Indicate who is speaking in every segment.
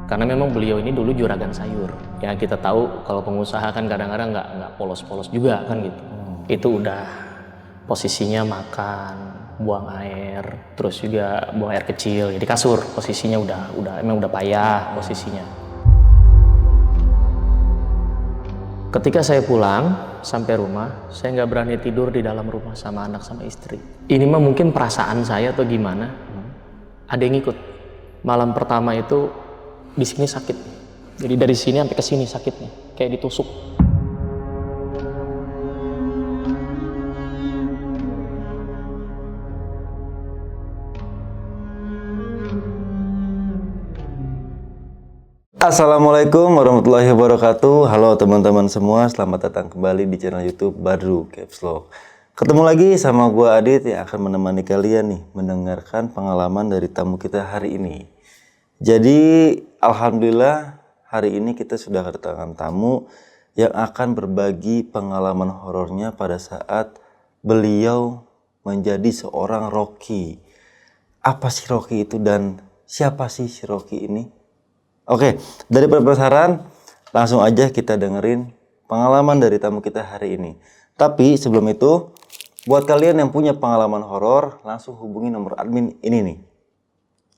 Speaker 1: Karena memang beliau ini dulu juragan sayur. Ya kita tahu kalau pengusaha kan kadang-kadang nggak polos-polos juga kan gitu. Itu udah posisinya makan, buang air, terus juga buang air kecil. Jadi kasur posisinya emang udah payah posisinya. Ketika saya pulang sampai rumah, saya nggak berani tidur di dalam rumah sama anak sama istri. Ini mah mungkin perasaan saya atau gimana. Ada yang ikut. Malam pertama itu di sini sakit. Jadi dari sini sampai ke sini sakitnya, kayak ditusuk.
Speaker 2: Assalamualaikum warahmatullahi wabarakatuh. Halo teman-teman semua, selamat datang kembali di channel YouTube Badru Capslock. Ketemu lagi sama gue Adit yang akan menemani kalian nih mendengarkan pengalaman dari tamu kita hari ini. Jadi alhamdulillah hari ini kita sudah kedatangan tamu yang akan berbagi pengalaman horornya pada saat beliau menjadi seorang Rocky. Apa sih Rocky itu dan siapa sih si Rocky ini? Oke, daripada penasaran, langsung aja kita dengerin pengalaman dari tamu kita hari ini. Tapi sebelum itu, buat kalian yang punya pengalaman horor, langsung hubungi nomor admin ini nih.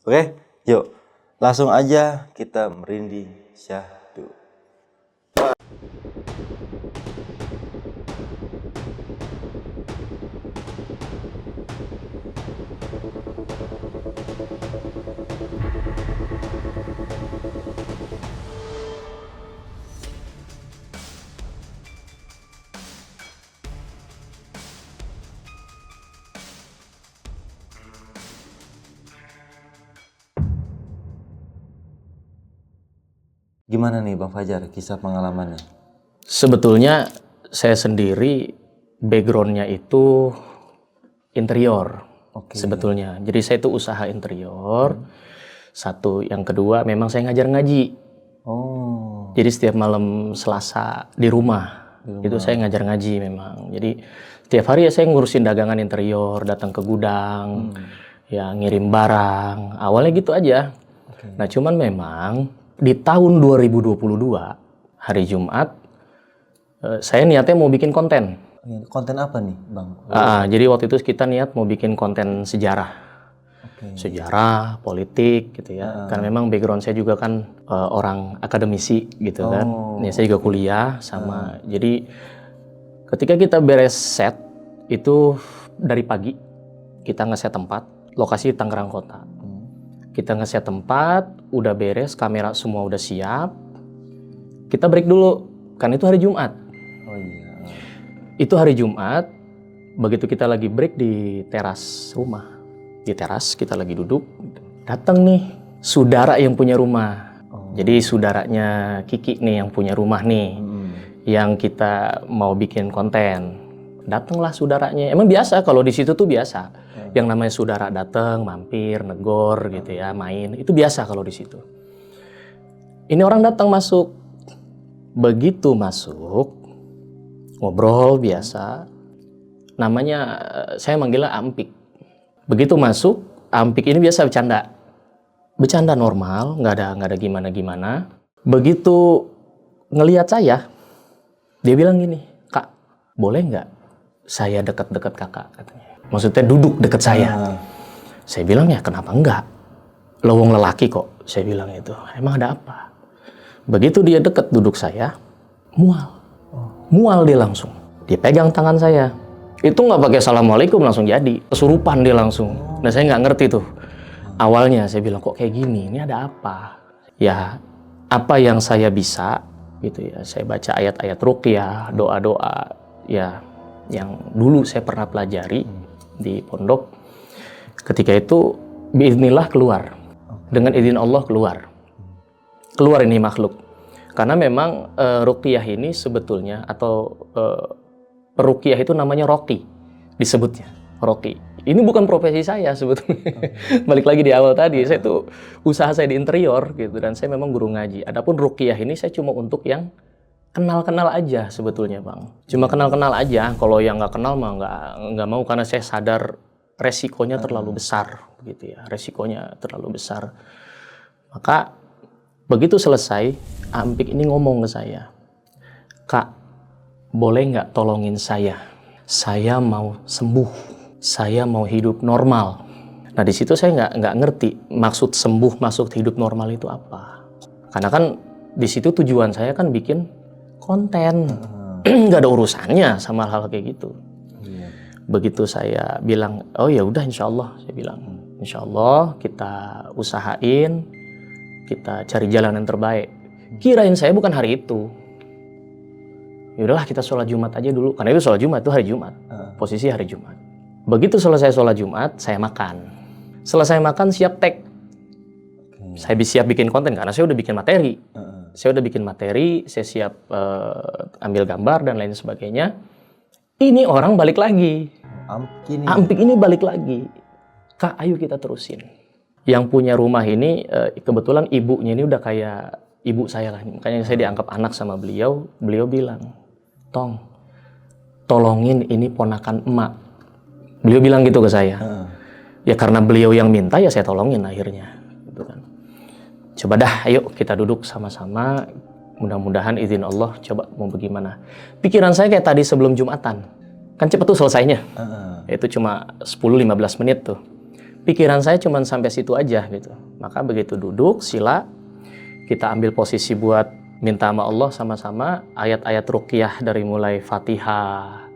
Speaker 2: Oke, yuk. Langsung aja kita merinding syahdu. Gimana nih Bang Fajar kisah pengalamannya?
Speaker 1: Sebetulnya saya sendiri backgroundnya itu interior. Sebetulnya. Jadi saya itu usaha interior. Satu, yang kedua memang saya ngajar ngaji.
Speaker 2: Oh.
Speaker 1: Jadi setiap malam Selasa di rumah. Itu saya ngajar ngaji memang. Jadi setiap hari ya saya ngurusin dagangan interior, datang ke gudang, ya ngirim barang. Awalnya gitu aja. Nah cuman memang di tahun 2022 hari Jumat saya niatnya mau bikin konten.
Speaker 2: Konten apa nih Bang?
Speaker 1: Jadi waktu itu kita niat mau bikin konten sejarah. Sejarah, politik gitu ya. Karena memang background saya juga kan orang akademisi gitu kan. Ya, saya juga kuliah sama. Jadi ketika kita beres set itu dari pagi kita ngeset tempat, lokasi Tangerang Kota. Kita ngeset tempat, udah beres, kamera semua udah siap. Kita break dulu, kan itu hari Jumat.
Speaker 2: Oh iya.
Speaker 1: Itu hari Jumat, begitu kita lagi break di teras rumah. Di teras kita lagi duduk, datang nih saudara yang punya rumah. Jadi saudaranya Kiki nih yang punya rumah nih, yang kita mau bikin konten. Datanglah saudaranya. Emang biasa kalau di situ tuh biasa. Yang namanya saudara datang, mampir, negor gitu ya, main. Itu biasa kalau di situ. Ini orang datang masuk. Begitu masuk, ngobrol biasa. Namanya saya manggilnya Ampik. Begitu masuk, Ampik ini biasa bercanda. Bercanda normal, nggak ada gimana-gimana. Begitu ngelihat saya, dia bilang gini, "Kak, boleh nggak saya dekat-dekat kakak?" katanya. Maksudnya duduk dekat saya. Saya bilang ya kenapa enggak? Lowong lelaki kok. Saya bilang itu. Emang ada apa? Begitu dia dekat duduk saya, mual. Mual dia langsung. Dia pegang tangan saya. Itu nggak pakai assalamualaikum langsung jadi. Kesurupan dia langsung. Nah saya nggak ngerti tuh. Awalnya saya bilang kok kayak gini? Ini ada apa? Ya apa yang saya bisa gitu ya. Saya baca ayat-ayat ruqyah, doa-doa ya yang dulu saya pernah pelajari di pondok. Ketika itu biiznillah keluar. Dengan izin Allah keluar. Keluar ini makhluk. Karena memang ruqyah ini sebetulnya atau peruqyah itu namanya Rocky disebutnya. Rocky. Ini bukan profesi saya sebetulnya. Balik lagi di awal tadi, saya tuh usaha saya di interior gitu dan saya memang guru ngaji. Adapun ruqyah ini saya cuma untuk yang kenal-kenal aja sebetulnya Bang. Cuma kenal-kenal aja. Kalau yang nggak kenal mah nggak mau karena saya sadar resikonya terlalu besar gitu ya. Resikonya terlalu besar. Maka Begitu selesai, Ampik ini ngomong ke saya, "Kak, boleh nggak tolongin saya? Saya mau sembuh, saya mau hidup normal." Nah di situ saya nggak ngerti maksud sembuh, maksud hidup normal itu apa. Karena kan di situ tujuan saya kan bikin konten, nggak ada urusannya sama hal kayak gitu. Begitu saya bilang, "Oh ya udah, insya Allah," saya bilang, "Insya Allah kita usahain, kita cari jalan yang terbaik." Kirain saya bukan hari itu. Ya udahlah kita sholat Jumat aja dulu, karena itu sholat Jumat itu hari Jumat, posisi hari Jumat. Begitu selesai sholat Jumat, saya makan. Selesai makan siap tag. Saya siap bikin konten karena saya udah bikin materi. Saya udah bikin materi, saya siap ambil gambar dan lain sebagainya. Ini orang balik lagi. Ampik ini balik lagi. "Kak, ayo kita terusin." Yang punya rumah ini kebetulan ibunya ini udah kayak ibu saya lah. Makanya saya dianggap anak sama beliau. Beliau bilang, "Tong, tolongin ini ponakan emak." Beliau bilang gitu ke saya. Ya karena beliau yang minta ya saya tolongin akhirnya. Gitu kan. Coba dah, ayo kita duduk sama-sama. Mudah-mudahan izin Allah, coba mau bagaimana. Pikiran saya kayak tadi sebelum Jumatan. Kan cepet tuh selesainya. Itu cuma 10-15 menit tuh. Pikiran saya cuma sampai situ aja gitu. Maka begitu duduk, sila, kita ambil posisi buat minta sama Allah sama-sama. Ayat-ayat ruqyah dari mulai Fatihah,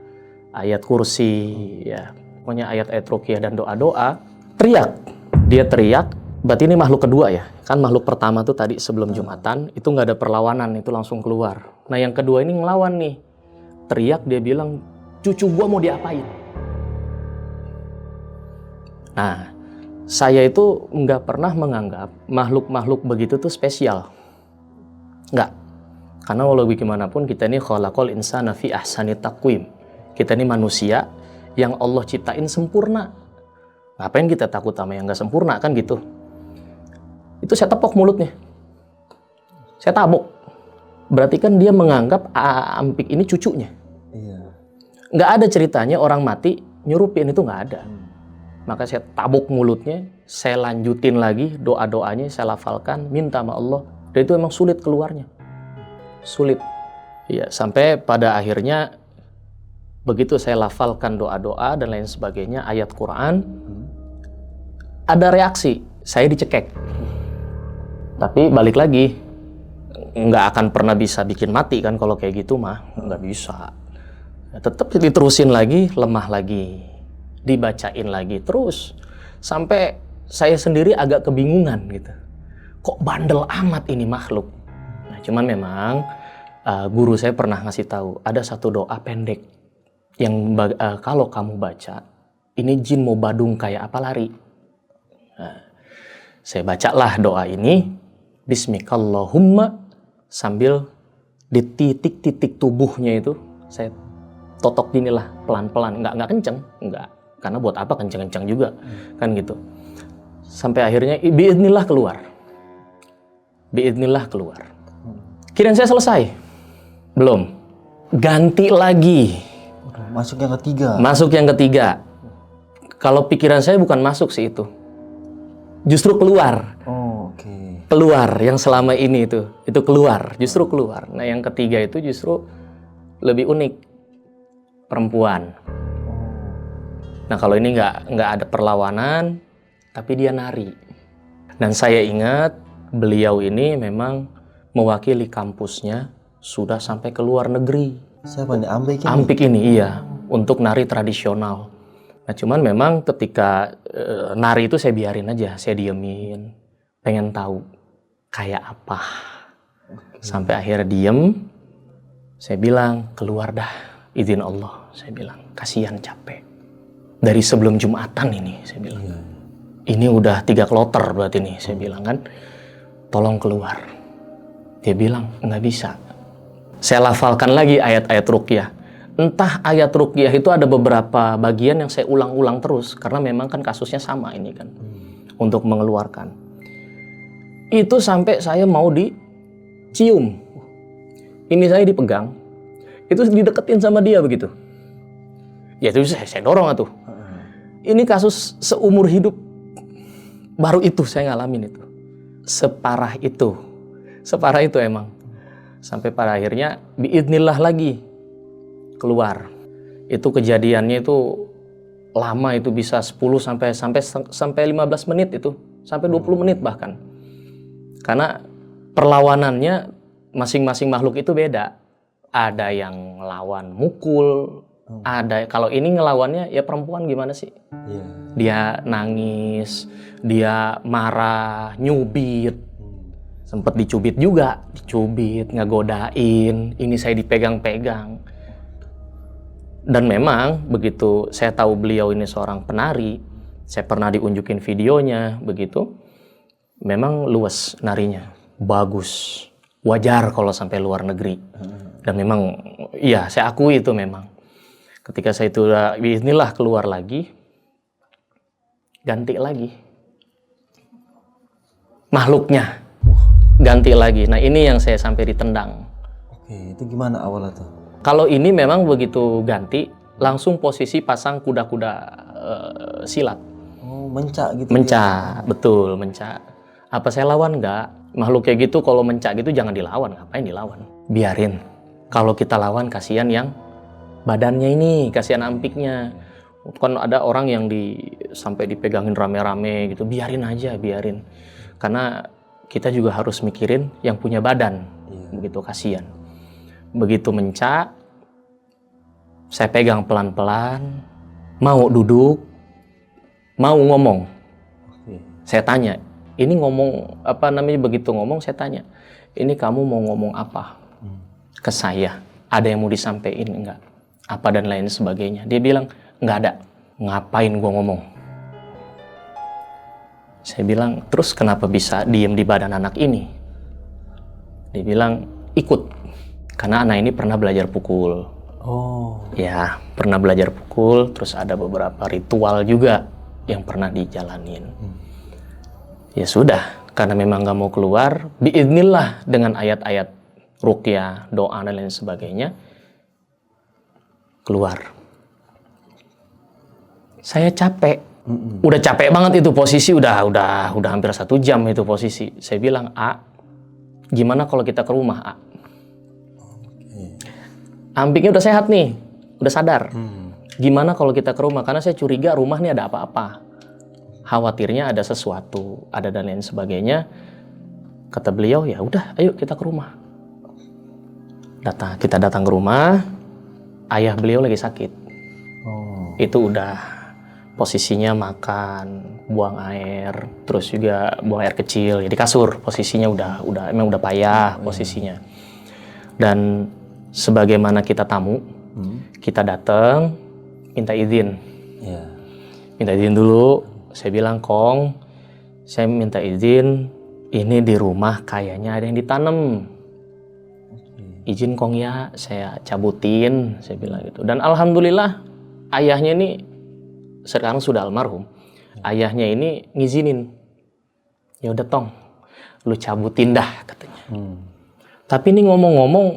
Speaker 1: ayat kursi, ya. Pokoknya ayat-ayat ruqyah dan doa-doa. Teriak. Dia teriak. Berarti ini makhluk kedua ya. Kan makhluk pertama tuh tadi sebelum Jumatan. Itu nggak ada perlawanan. Itu langsung keluar. Nah yang kedua ini ngelawan nih. Teriak, dia bilang, "Cucu gua mau diapain?" Nah, saya itu nggak pernah menganggap makhluk-makhluk begitu tuh spesial. Nggak. Karena walau bagaimanapun kita ini khalaqal insana fi ahsani taqwim. Kita ini manusia yang Allah ciptain sempurna. Ngapain kita takut sama yang nggak sempurna kan gitu. Itu saya tepok mulutnya. Saya tabok. Berarti kan dia menganggap Ampik ini cucunya. Nggak ada ceritanya orang mati nyurupin, itu nggak ada. Maka saya tabok mulutnya, saya lanjutin lagi doa-doanya, saya lafalkan, minta sama Allah. Dan itu emang sulit keluarnya. Sulit. Ya, sampai pada akhirnya begitu saya lafalkan doa-doa dan lain sebagainya, ayat Quran, ada reaksi, saya dicekek. Tapi balik lagi, nggak akan pernah bisa bikin mati kan kalau kayak gitu mah, nggak bisa. Tetap diterusin lagi, lemah lagi, dibacain lagi terus sampai saya sendiri agak kebingungan gitu. Kok bandel amat ini makhluk? Nah, cuman memang guru saya pernah ngasih tahu ada satu doa pendek yang kalau kamu baca, ini jin mau badung kayak apa lari. Nah, saya bacalah doa ini, Bismikallahumma, sambil di titik-titik tubuhnya itu saya totok gini lah, pelan-pelan, nggak kenceng, nggak, karena buat apa kenceng-kenceng juga, kan gitu. Sampai akhirnya biidznillah keluar, biidznillah keluar. Kirain saya selesai, belum, ganti lagi.
Speaker 2: Masuk yang ketiga.
Speaker 1: Masuk yang ketiga. Kalau pikiran saya bukan masuk sih itu, justru keluar.
Speaker 2: Oh, oke.
Speaker 1: Keluar yang selama ini itu keluar, justru keluar. Nah yang ketiga itu justru lebih unik, perempuan. Nah kalau ini nggak ada perlawanan, tapi dia nari. Dan saya ingat beliau ini memang mewakili kampusnya sudah sampai ke luar negeri.
Speaker 2: Siapa nih? Ampik ini?
Speaker 1: Ampik ini iya, untuk nari tradisional. Nah cuman memang ketika nari itu saya biarin aja, saya diemin, pengen tahu kayak apa. Sampai akhirnya diem, saya bilang keluar dah, izin Allah. Saya bilang kasihan capek. Dari sebelum Jumatan ini, saya bilang. Ini udah 3 kloter berarti nih, saya bilang kan. Tolong keluar. Dia bilang nggak bisa. Saya lafalkan lagi ayat-ayat ruqyah. Entah ayat ruqyah itu ada beberapa bagian yang saya ulang-ulang terus. Karena memang kan kasusnya sama ini kan. Untuk mengeluarkan. Itu sampai saya mau dicium. Ini saya dipegang. Itu dideketin sama dia begitu. Ya itu saya dorong atuh. Ini kasus seumur hidup. Baru itu saya ngalamin itu. Separah itu. Separah itu emang. Sampai pada akhirnya biidnillah lagi keluar. Itu kejadiannya itu lama, itu bisa 10 sampai 15 menit itu. Sampai 20 menit bahkan. Karena perlawanannya masing-masing makhluk itu beda. Ada yang ngelawan mukul, ada kalau ini ngelawannya ya perempuan gimana sih?
Speaker 2: Iya.
Speaker 1: Dia nangis, dia marah, nyubit. Sempet dicubit juga, dicubit, ngegodain, ini saya dipegang-pegang. Dan memang begitu saya tahu beliau ini seorang penari, saya pernah diunjukin videonya begitu, memang luas narinya, bagus, wajar kalau sampai luar negeri. Dan memang, iya saya akui itu memang. Ketika saya itu udah, inilah keluar lagi, ganti lagi. Makhluknya. Ganti lagi. Nah ini yang saya sampai ditendang.
Speaker 2: Oke, itu gimana awalnya tuh?
Speaker 1: Kalau ini memang begitu ganti, langsung posisi pasang kuda-kuda silat.
Speaker 2: Oh, mencak gitu.
Speaker 1: Mencak, betul mencak. Apa saya lawan nggak? Makhluk kayak gitu kalau mencak gitu jangan dilawan. Ngapain dilawan? Biarin. Kalau kita lawan kasihan yang badannya ini, kasihan ampiknya. Kan ada orang yang sampai dipegangin rame-rame gitu. Biarin aja, biarin. Karena kita juga harus mikirin yang punya badan, begitu kasihan. Begitu mencak, saya pegang pelan-pelan, mau duduk, mau ngomong. Saya tanya, ini ngomong apa namanya? Begitu ngomong, saya tanya, ini kamu mau ngomong apa ke saya? Ada yang mau disampaikan enggak? Apa dan lain sebagainya. Dia bilang, nggak ada. Ngapain gua ngomong? Saya bilang, terus kenapa bisa diem di badan anak ini? Dia bilang, ikut. Karena anak ini pernah belajar pukul.
Speaker 2: Oh.
Speaker 1: Ya, pernah belajar pukul, terus ada beberapa ritual juga yang pernah dijalanin. Ya sudah, karena memang nggak mau keluar, biidnillah dengan ayat-ayat ruqyah, doa, dan lain sebagainya, keluar. Saya capek. Udah capek banget itu posisi, udah hampir 1 jam itu posisi. Saya bilang, A, gimana kalau kita ke rumah, A? Ampiknya udah sehat nih, udah sadar. Gimana kalau kita ke rumah? Karena saya curiga rumah nih ada apa-apa. Khawatirnya ada sesuatu, ada dan lain sebagainya. Kata beliau, ya udah, ayo kita ke rumah. Kita datang ke rumah, ayah beliau lagi sakit. Itu udah posisinya makan, buang air, terus juga buang air kecil. Jadi kasur, posisinya emang udah payah posisinya. Dan sebagaimana kita tamu, kita datang, minta izin. Minta izin dulu. Saya bilang, Kong, saya minta izin, ini di rumah kayaknya ada yang ditanam. Izin Kong ya, saya cabutin, saya bilang gitu. Dan alhamdulillah ayahnya ini sekarang sudah almarhum. Ayahnya ini ngizinin. Ya udah Tong, lu cabutin dah katanya. Tapi ini ngomong-ngomong,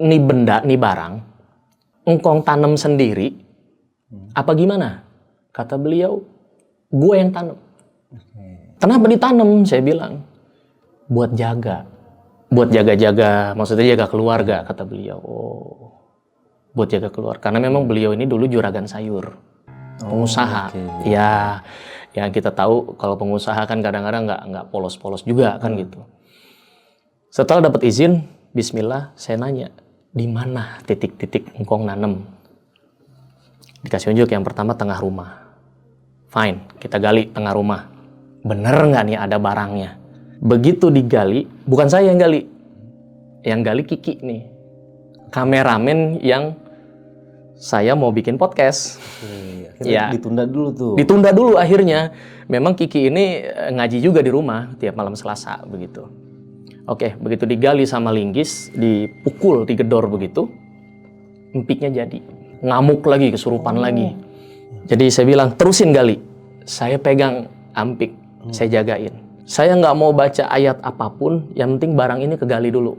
Speaker 1: nih benda, nih barang, engkong tanam sendiri, apa gimana? Kata beliau, gue yang tanam. Kenapa ditanam? Saya bilang, buat jaga-jaga, maksudnya jaga keluarga, kata beliau. Oh, buat jaga keluarga. Karena memang beliau ini dulu juragan sayur. Pengusaha, ya yang kita tahu kalau pengusaha kan kadang-kadang nggak polos-polos juga kan gitu. Setelah dapat izin, Bismillah, saya nanya, di mana titik-titik engkong nanam? Dikasih unjuk yang pertama tengah rumah. Fine, kita gali tengah rumah. Bener nggak nih ada barangnya? Begitu digali, bukan saya yang gali Kiki nih, kameramen yang saya mau bikin podcast.
Speaker 2: Ya. Ditunda dulu tuh.
Speaker 1: Ditunda dulu akhirnya. Memang Kiki ini ngaji juga di rumah tiap malam Selasa begitu. Oke, begitu digali sama linggis, dipukul, digedor begitu, empiknya jadi. Ngamuk lagi, kesurupan lagi. Jadi saya bilang, terusin gali. Saya pegang ampik, saya jagain. Saya nggak mau baca ayat apapun, yang penting barang ini kegali dulu.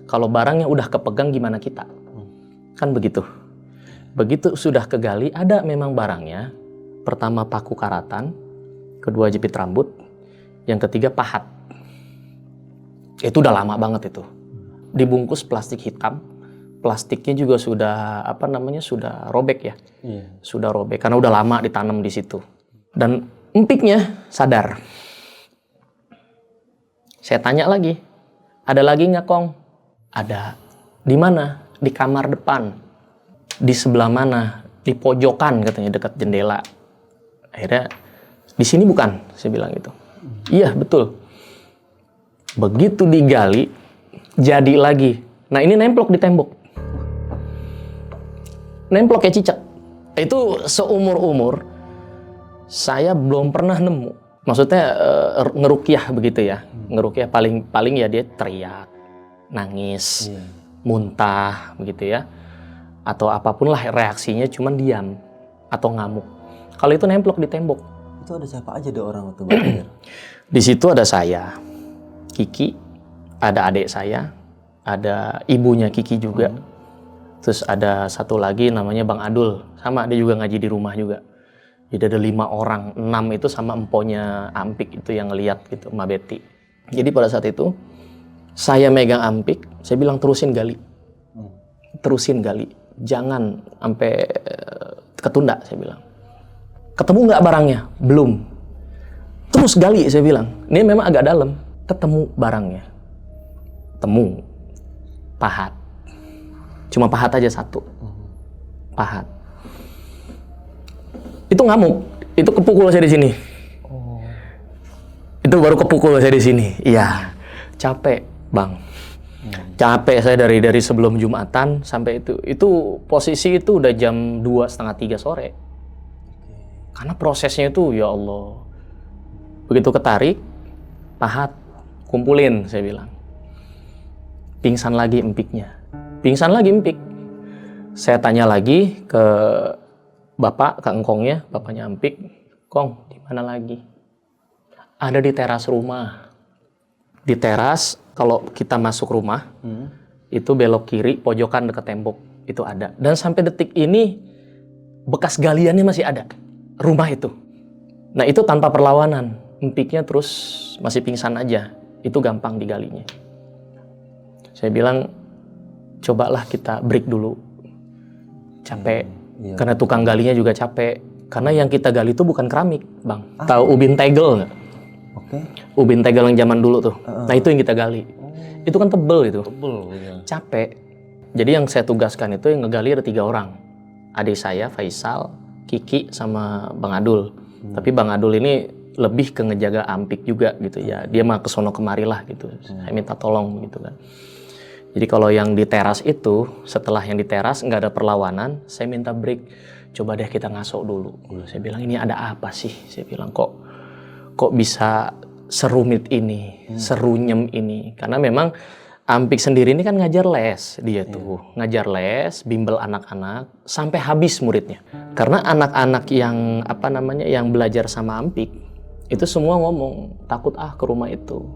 Speaker 1: Kalau barangnya udah kepegang gimana kita? Kan begitu. Begitu sudah kegali, ada memang barangnya. Pertama paku karatan, kedua jepit rambut, yang ketiga pahat. Itu udah lama banget itu. Dibungkus plastik hitam. Plastiknya juga sudah sudah robek ya. Sudah robek karena udah lama ditanam di situ. Dan empiknya sadar. Saya tanya lagi, ada lagi nggak Kong? Ada. Di mana? Di kamar depan. Di sebelah mana? Di pojokan katanya, dekat jendela. Akhirnya, di sini bukan? Saya bilang gitu. Iya, betul. Begitu digali, jadi lagi. Nah, ini nemplok di tembok. Nemplok kayak cicak. Itu seumur-umur, saya belum pernah nemu. Maksudnya ngerukyah begitu ya. Ngerukyah paling ya dia teriak, nangis, muntah begitu ya. Atau apapun lah reaksinya, cuman diam atau ngamuk. Kalau itu nemplok di tembok.
Speaker 2: Itu ada siapa aja deh orang waktu belajar?
Speaker 1: Di situ ada saya, Kiki, ada adik saya, ada ibunya Kiki juga. Terus ada satu lagi namanya Bang Adul, sama dia juga ngaji di rumah juga. Jadi ada 5 orang, 6 itu sama emponya Ampik itu yang ngeliat gitu, Mbak Betty. Jadi pada saat itu, saya megang Ampik, saya bilang terusin gali. Terusin gali, jangan sampai ketunda, saya bilang. Ketemu nggak barangnya? Belum. Terus gali, saya bilang. Ini memang agak dalam, ketemu barangnya. Temu, pahat. Cuma pahat aja satu. Pahat. Itu ngamuk, itu kepukul saya di sini. Itu baru kepukul saya di sini. Iya, capek, Bang. Capek saya dari sebelum Jumatan sampai itu. Itu posisi itu udah jam 2:30, 3 sore. Karena prosesnya itu, ya Allah. Begitu ketarik, pahat, kumpulin, saya bilang. Pingsan lagi empiknya. Pingsan lagi empik. Saya tanya lagi ke Bapak, ke engkongnya, bapaknya Ampik, Kong, di mana lagi? Ada di teras rumah. Di teras, kalau kita masuk rumah, itu belok kiri, pojokan dekat tembok, itu ada. Dan sampai detik ini, bekas galiannya masih ada, rumah itu. Nah itu tanpa perlawanan, Empiknya terus masih pingsan aja, itu gampang digalinya. Saya bilang, cobalah kita break dulu, capek. Karena tukang galinya juga capek. Karena yang kita gali itu bukan keramik, Bang. Tahu ubin tegel nggak? Ubin tegel yang zaman dulu tuh. Nah itu yang kita gali. Itu kan tebel itu. Capek. Jadi yang saya tugaskan itu yang ngegali ada 3 orang. Adik saya, Faisal, Kiki, sama Bang Adul. Tapi Bang Adul ini lebih ke ngejaga Ampik juga gitu ya. Dia mah kesono kemari lah gitu. Saya minta tolong gitu kan. Jadi kalau yang di teras itu, setelah yang di teras nggak ada perlawanan, saya minta break. Coba deh kita ngaso dulu. Saya bilang ini ada apa sih? Saya bilang kok bisa serumit ini, serunyem ini. Karena memang Ampik sendiri ini kan ngajar les dia tuh. Ngajar les, bimbel anak-anak, sampai habis muridnya. Karena anak-anak yang yang belajar sama Ampik, itu semua ngomong, takut ke rumah itu.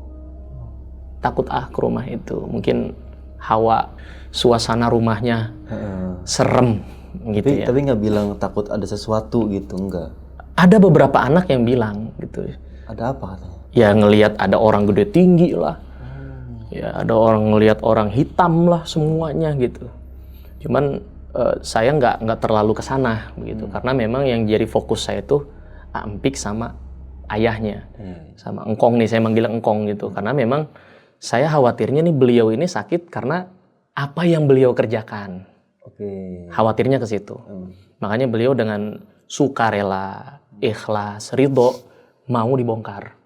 Speaker 1: Takut ke rumah itu. Mungkin hawa suasana rumahnya serem gitu ya.
Speaker 2: Tapi nggak bilang takut ada sesuatu gitu, enggak?
Speaker 1: Ada beberapa anak yang bilang gitu.
Speaker 2: Ada apa katanya?
Speaker 1: Ya ngelihat ada orang gede tinggi lah. Ya ada orang ngelihat orang hitam lah semuanya gitu. Cuman saya nggak terlalu kesana begitu. Karena memang yang jadi fokus saya tuh Ampik sama ayahnya. Sama engkong nih, saya manggil engkong gitu. Karena memang saya khawatirnya nih beliau ini sakit karena apa yang beliau kerjakan. Khawatirnya ke situ. Makanya beliau dengan sukarela, ikhlas, ridho mau dibongkar.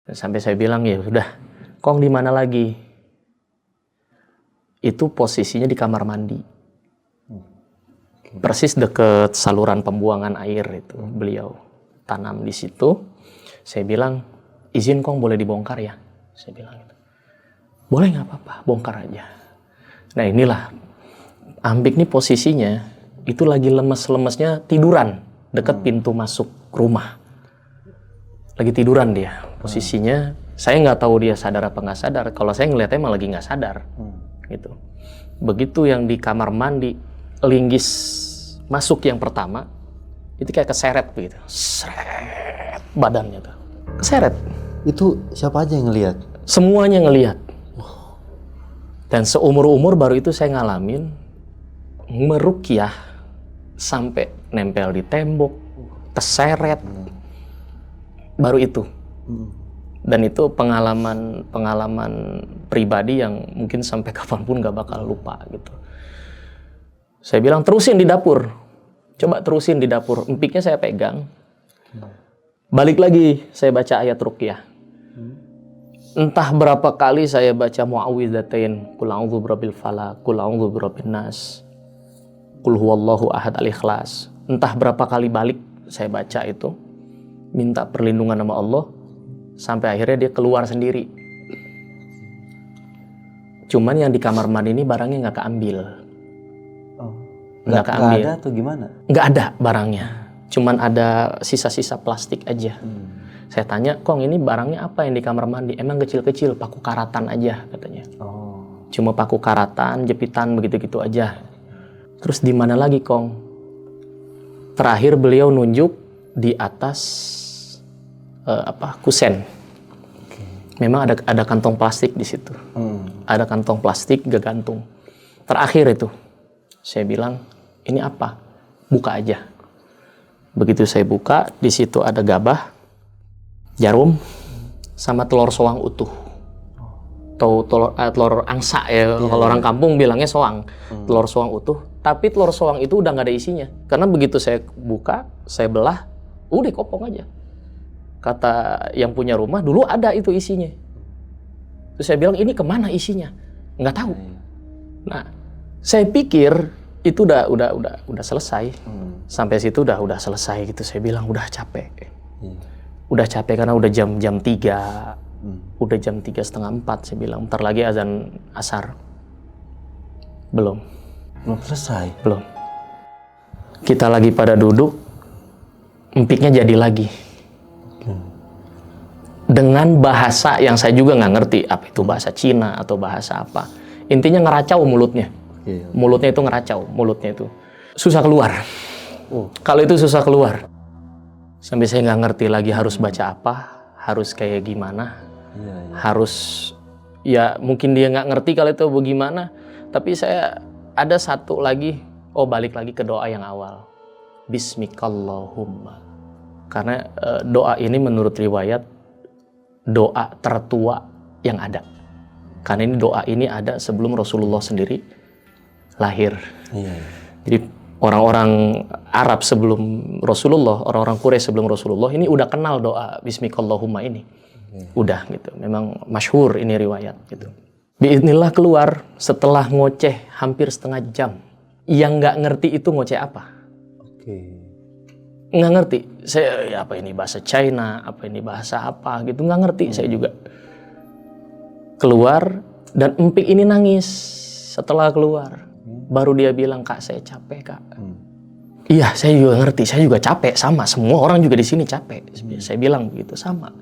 Speaker 1: Sampai saya bilang ya sudah, Kong di mana lagi? Itu posisinya di kamar mandi. Persis deket saluran pembuangan air itu beliau tanam di situ. Saya bilang, izin Kong boleh dibongkar ya? Saya bilang gitu. Boleh nggak apa-apa, bongkar aja. Nah inilah, Ampik nih posisinya, itu lagi lemes-lemesnya tiduran, dekat pintu masuk rumah. Lagi tiduran dia, posisinya. Saya nggak tahu dia sadar apa nggak sadar, kalau saya ngeliatnya emang lagi nggak sadar. Gitu. Begitu yang di kamar mandi, linggis masuk yang pertama, itu kayak keseret begitu. Seret badannya tuh. Keseret.
Speaker 2: Itu siapa aja yang ngelihat?
Speaker 1: Semuanya ngelihat. Dan seumur-umur baru itu saya ngalamin meruqyah sampai nempel di tembok, terseret. Baru itu. Dan itu pengalaman pribadi yang mungkin sampai kapanpun gak bakal lupa gitu. Saya bilang terusin di dapur, coba terusin di dapur. Empiknya saya pegang, balik lagi saya baca ayat ruqyah. Entah berapa kali saya baca muawwidzatain, qul a'udzu birabbil falaq, qul a'udzu birabbin nas, qul huwallahu ahad, al-ikhlas. Entah berapa kali balik saya baca itu, minta perlindungan sama Allah, sampai akhirnya dia keluar sendiri. Cuman yang di kamar mandi ini barangnya nggak keambil. Nggak keambil.
Speaker 2: Nggak ada atau gimana?
Speaker 1: Nggak ada barangnya. Cuman ada sisa-sisa plastik aja. Saya tanya, Kong ini barangnya apa yang di kamar mandi? Emang kecil-kecil, paku karatan aja katanya. Cuma paku karatan, jepitan begitu-gitu aja. Terus di mana lagi, Kong? Terakhir beliau nunjuk di atas kusen. Memang ada kantong plastik di situ. Ada kantong plastik gantung. Terakhir itu saya bilang, ini apa? Buka aja. Begitu saya buka, di situ ada gabah, jarum, sama telur soang utuh. Atau telur angsa ya. Kalau orang kampung bilangnya soang. Telur soang utuh. Tapi telur soang itu udah nggak ada isinya. Karena begitu saya buka, saya belah, udah kopong aja. Kata yang punya rumah, dulu ada itu isinya. Terus saya bilang, ini kemana isinya? Nggak tahu. Nah, saya pikir itu udah selesai. Sampai situ udah selesai gitu. Saya bilang udah capek. Udah capek karena udah jam 3. Udah jam 3:30 saya bilang, bentar lagi azan asar. Belum
Speaker 2: selesai.
Speaker 1: Belum. Kita lagi pada duduk, empiknya jadi lagi. Dengan bahasa yang saya juga nggak ngerti, apa itu bahasa Cina atau bahasa apa. Intinya ngeracau mulutnya. Mulutnya itu ngeracau, mulutnya itu. Susah keluar. Kalau itu susah keluar. Sampai saya nggak ngerti lagi harus baca apa, harus kayak gimana. Harus, ya mungkin dia nggak ngerti kalau itu bagaimana. Tapi saya ada satu lagi, balik lagi ke doa yang awal. Bismikallahumma. Karena doa ini menurut riwayat, doa tertua yang ada. Karena ini doa ini ada sebelum Rasulullah sendiri lahir. Jadi orang-orang Arab sebelum Rasulullah, orang-orang Quraisy sebelum Rasulullah ini udah kenal doa Bismikallahumma ini. Udah gitu. Memang masyhur ini riwayat gitu. Biiznillah keluar setelah ngoceh hampir setengah jam. Yang nggak ngerti itu ngoceh apa? Nggak ngerti. Saya apa ini bahasa China, apa ini bahasa apa gitu, nggak ngerti saya juga. Keluar dan empik ini nangis. Setelah keluar baru dia bilang, Kak saya capek Kak. Iya saya juga ngerti, saya juga capek, sama semua orang juga di sini capek. Saya bilang begitu, sama.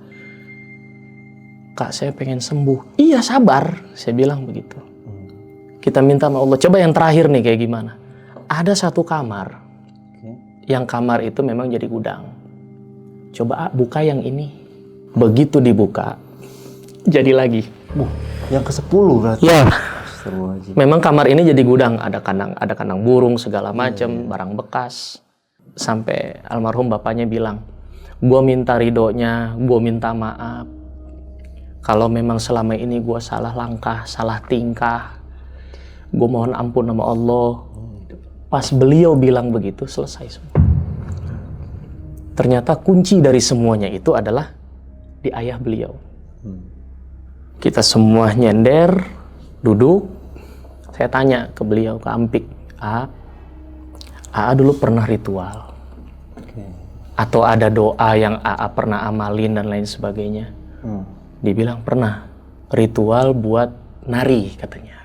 Speaker 1: Kak saya pengen sembuh. Iya sabar, saya bilang begitu. Kita minta sama Allah. Coba yang terakhir nih kayak gimana? Ada satu kamar. Yang kamar itu memang jadi gudang. Coba buka yang ini. Begitu dibuka, jadi lagi.
Speaker 2: Yang ke-10 berarti.
Speaker 1: Ya. Memang kamar ini jadi gudang. Ada kandang burung segala macam, barang bekas. Sampai almarhum bapaknya bilang, gue minta ridhonya, gue minta maaf. Kalau memang selama ini gue salah langkah, salah tingkah, gue mohon ampun sama Allah. Pas beliau bilang begitu, selesai semua. Ternyata kunci dari semuanya itu adalah di ayah beliau. Kita semua nyender, duduk. Saya tanya ke beliau, ke Ampik, AA dulu pernah ritual? Atau ada doa yang AA pernah amalin dan lain sebagainya? Dibilang pernah. Ritual buat nari katanya.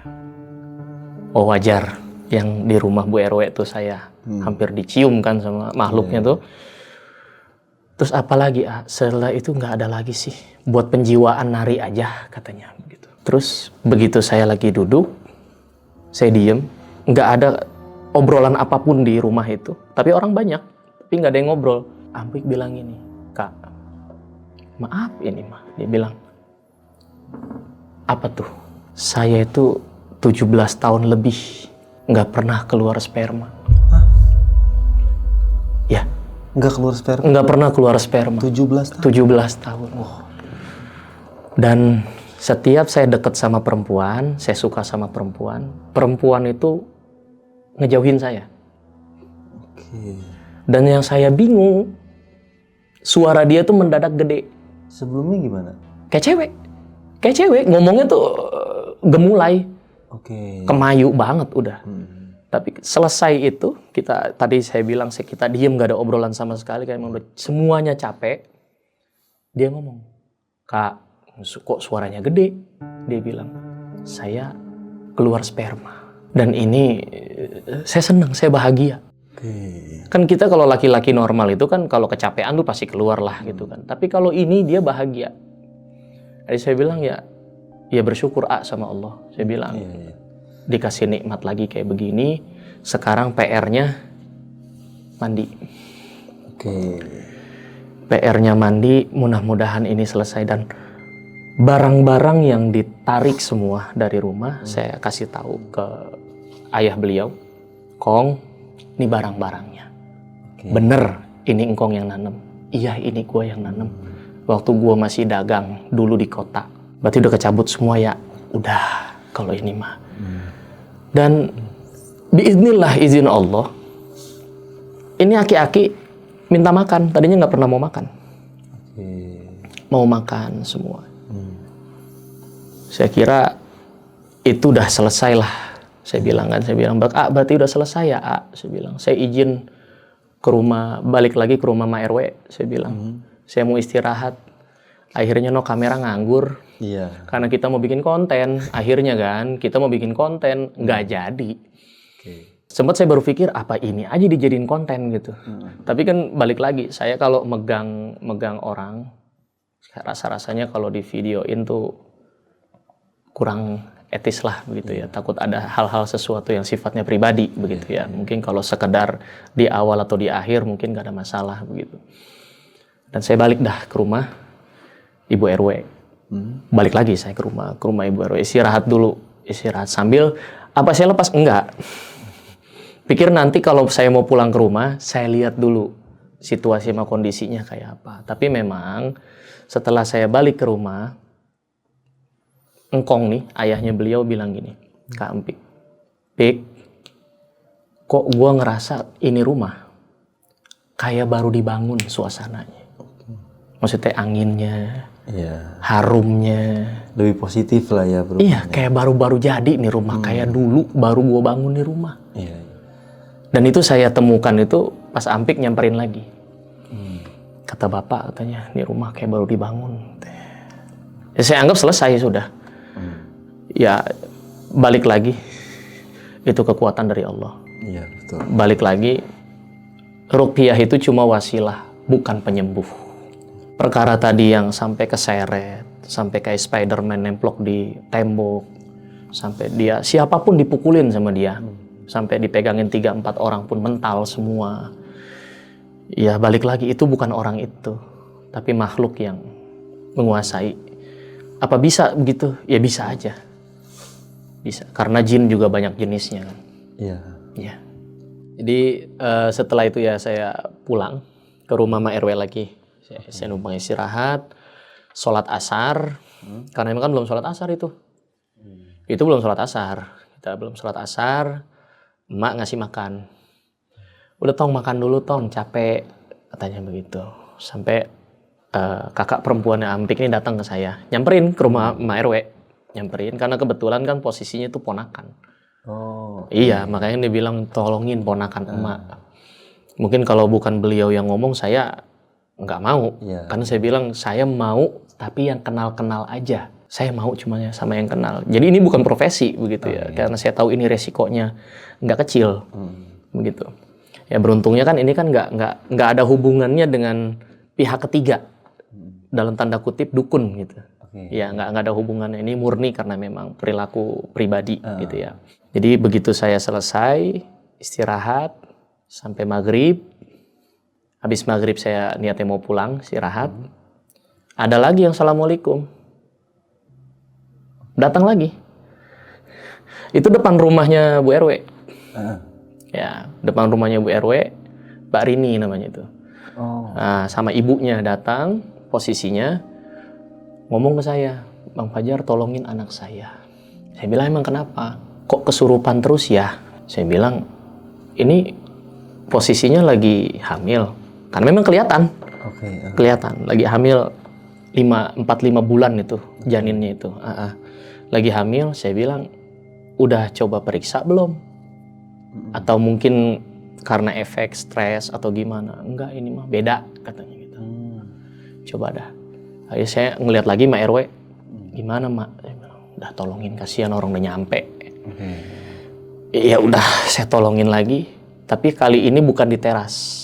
Speaker 1: Oh wajar. Yang di rumah Bu RW itu saya hampir dicium kan sama makhluknya tuh. Terus apa lagi? Setelah itu nggak ada lagi sih. Buat penjiwaan nari aja katanya begitu. Terus begitu saya lagi duduk, saya diem, nggak ada obrolan apapun di rumah itu. Tapi orang banyak, tapi nggak ada yang ngobrol. Ampik bilang ini, Kak, maaf ini mah. Dia bilang, apa tuh? Saya itu 17 tahun lebih nggak pernah keluar sperma. Ya,
Speaker 2: Nggak keluar sperma?
Speaker 1: nggak pernah keluar sperma.
Speaker 2: 17 tahun?
Speaker 1: 17 tahun. Dan setiap saya deket sama perempuan, saya suka sama perempuan, perempuan itu ngejauhin saya.
Speaker 2: Oke.
Speaker 1: Dan yang saya bingung, suara dia tuh mendadak gede.
Speaker 2: Sebelumnya gimana?
Speaker 1: Kayak cewek, ngomongnya tuh gemulai,
Speaker 2: Oke.
Speaker 1: kemayu banget udah. Tapi selesai itu, tadi saya bilang kita diem, gak ada obrolan sama sekali, kayak emang udah semuanya capek. Dia ngomong, "Kak, kok suaranya gede?" Dia bilang, "Saya keluar sperma. Dan ini saya senang, saya bahagia."
Speaker 2: Oke.
Speaker 1: Kan kita kalau laki-laki normal itu kan kalau kecapean tuh pasti keluar lah gitu kan. Tapi kalau ini dia bahagia. Jadi saya bilang ya bersyukur sama Allah. Saya bilang dikasih nikmat lagi kayak begini. Sekarang PR-nya mandi.
Speaker 2: Oke.
Speaker 1: PR-nya mandi, mudah-mudahan ini selesai. Dan barang-barang yang ditarik semua dari rumah saya kasih tahu ke ayah beliau. "Kong, ini barang-barangnya. Bener, ini engkong yang nanam. Iya, ini gua yang nanam. Waktu gua masih dagang dulu di kota. Berarti udah kecabut semua ya? Udah, kalau ini mah." Dan biiznillah, izin Allah, ini aki-aki minta makan. Tadinya nggak pernah mau makan. Mau makan semua. Saya kira itu udah selesai lah. Saya bilang, "Berarti udah selesai ya, saya bilang. "Saya izin ke rumah, balik lagi ke rumah Ma RW." Saya bilang, "Saya mau istirahat." Akhirnya kamera nganggur.
Speaker 2: Iya.
Speaker 1: Karena kita mau bikin konten. Akhirnya kan, kita mau bikin konten. Nggak jadi. Sempat saya baru pikir, apa ini aja dijadiin konten gitu. Tapi kan balik lagi, saya kalau megang orang, rasa-rasanya kalau di videoin tuh kurang etis lah begitu ya. Takut ada hal-hal sesuatu yang sifatnya pribadi begitu ya. Mungkin kalau sekedar di awal atau di akhir mungkin nggak ada masalah begitu. Dan saya balik dah ke rumah Ibu RW. Balik lagi saya ke rumah Ibu RW. Istirahat dulu. Istirahat sambil, apa saya lepas? Enggak. Pikir nanti kalau saya mau pulang ke rumah, saya lihat dulu situasi sama kondisinya kayak apa. Tapi memang setelah saya balik ke rumah, engkong nih, ayahnya beliau bilang gini, "Kak Empik, kok gua ngerasa ini rumah kayak baru dibangun suasananya. Maksudnya anginnya, harumnya.
Speaker 2: Lebih positif lah ya bro.
Speaker 1: Iya, kayak baru-baru jadi nih rumah. Kayak dulu baru gua bangun nih rumah."
Speaker 2: Iya.
Speaker 1: Dan itu saya temukan itu pas Ampik nyamperin lagi. Kata bapak katanya, "Ini rumah kayak baru dibangun." Ya, saya anggap selesai sudah. Ya balik lagi, itu kekuatan dari Allah.
Speaker 2: Iya betul.
Speaker 1: Balik lagi, ruqyah itu cuma wasilah, bukan penyembuh. Perkara tadi yang sampai keseret, sampai kayak Spider-Man nemplok di tembok, sampai dia siapapun dipukulin sama dia, sampai dipegangin 3-4 orang pun mental semua. Ya balik lagi, itu bukan orang itu, tapi makhluk yang menguasai. Apa bisa begitu? Ya bisa aja. Bisa, karena jin juga banyak jenisnya kan.
Speaker 2: Iya.
Speaker 1: Ya. Jadi setelah itu ya saya pulang ke rumah Ma RW lagi. Saya numpang istirahat, sholat asar. Karena emang kan belum sholat asar itu. Itu belum sholat asar. Kita belum sholat asar. Emak ngasih makan. "Udah Tong, makan dulu Tong, capek," katanya begitu. Sampai kakak perempuannya Ampik ini datang ke saya, nyamperin ke rumah Ma RW, nyamperin karena kebetulan kan posisinya itu ponakan.
Speaker 2: Oh.
Speaker 1: Iya, makanya dia bilang tolongin ponakan emak. Mungkin kalau bukan beliau yang ngomong saya nggak mau, karena saya bilang saya mau tapi yang kenal-kenal aja. Saya mau cuma sama yang kenal. Jadi ini bukan profesi begitu ya, karena saya tahu ini resikonya nggak kecil, begitu. Ya beruntungnya kan ini kan nggak ada hubungannya dengan pihak ketiga, dalam tanda kutip dukun gitu. Ya nggak ada hubungannya, ini murni karena memang perilaku pribadi gitu ya. Jadi begitu saya selesai istirahat sampai maghrib, habis maghrib saya niatnya mau pulang istirahat, ada lagi yang assalamualaikum, datang lagi. Itu depan rumahnya Bu RW.
Speaker 2: Heeh.
Speaker 1: Ya, depan rumahnya Bu RW, Mbak Rini namanya itu.
Speaker 2: Oh.
Speaker 1: Nah, sama ibunya datang, posisinya ngomong ke saya, Bang Fajar tolongin anak saya. Saya bilang emang kenapa? Kok kesurupan terus ya? Saya bilang ini posisinya lagi hamil. Karena memang kelihatan.
Speaker 2: Oke.
Speaker 1: Kelihatan lagi hamil 4-5 bulan itu janinnya itu. Lagi hamil, saya bilang udah coba periksa belum? Atau mungkin karena efek stres atau gimana? Enggak, ini mah beda katanya gitu. Coba dah. Akhirnya saya ngeliat lagi Mak RW. Gimana Mak? Saya bilang, udah tolongin, kasihan orang udah nyampe. Ya udah saya tolongin lagi. Tapi kali ini bukan di teras.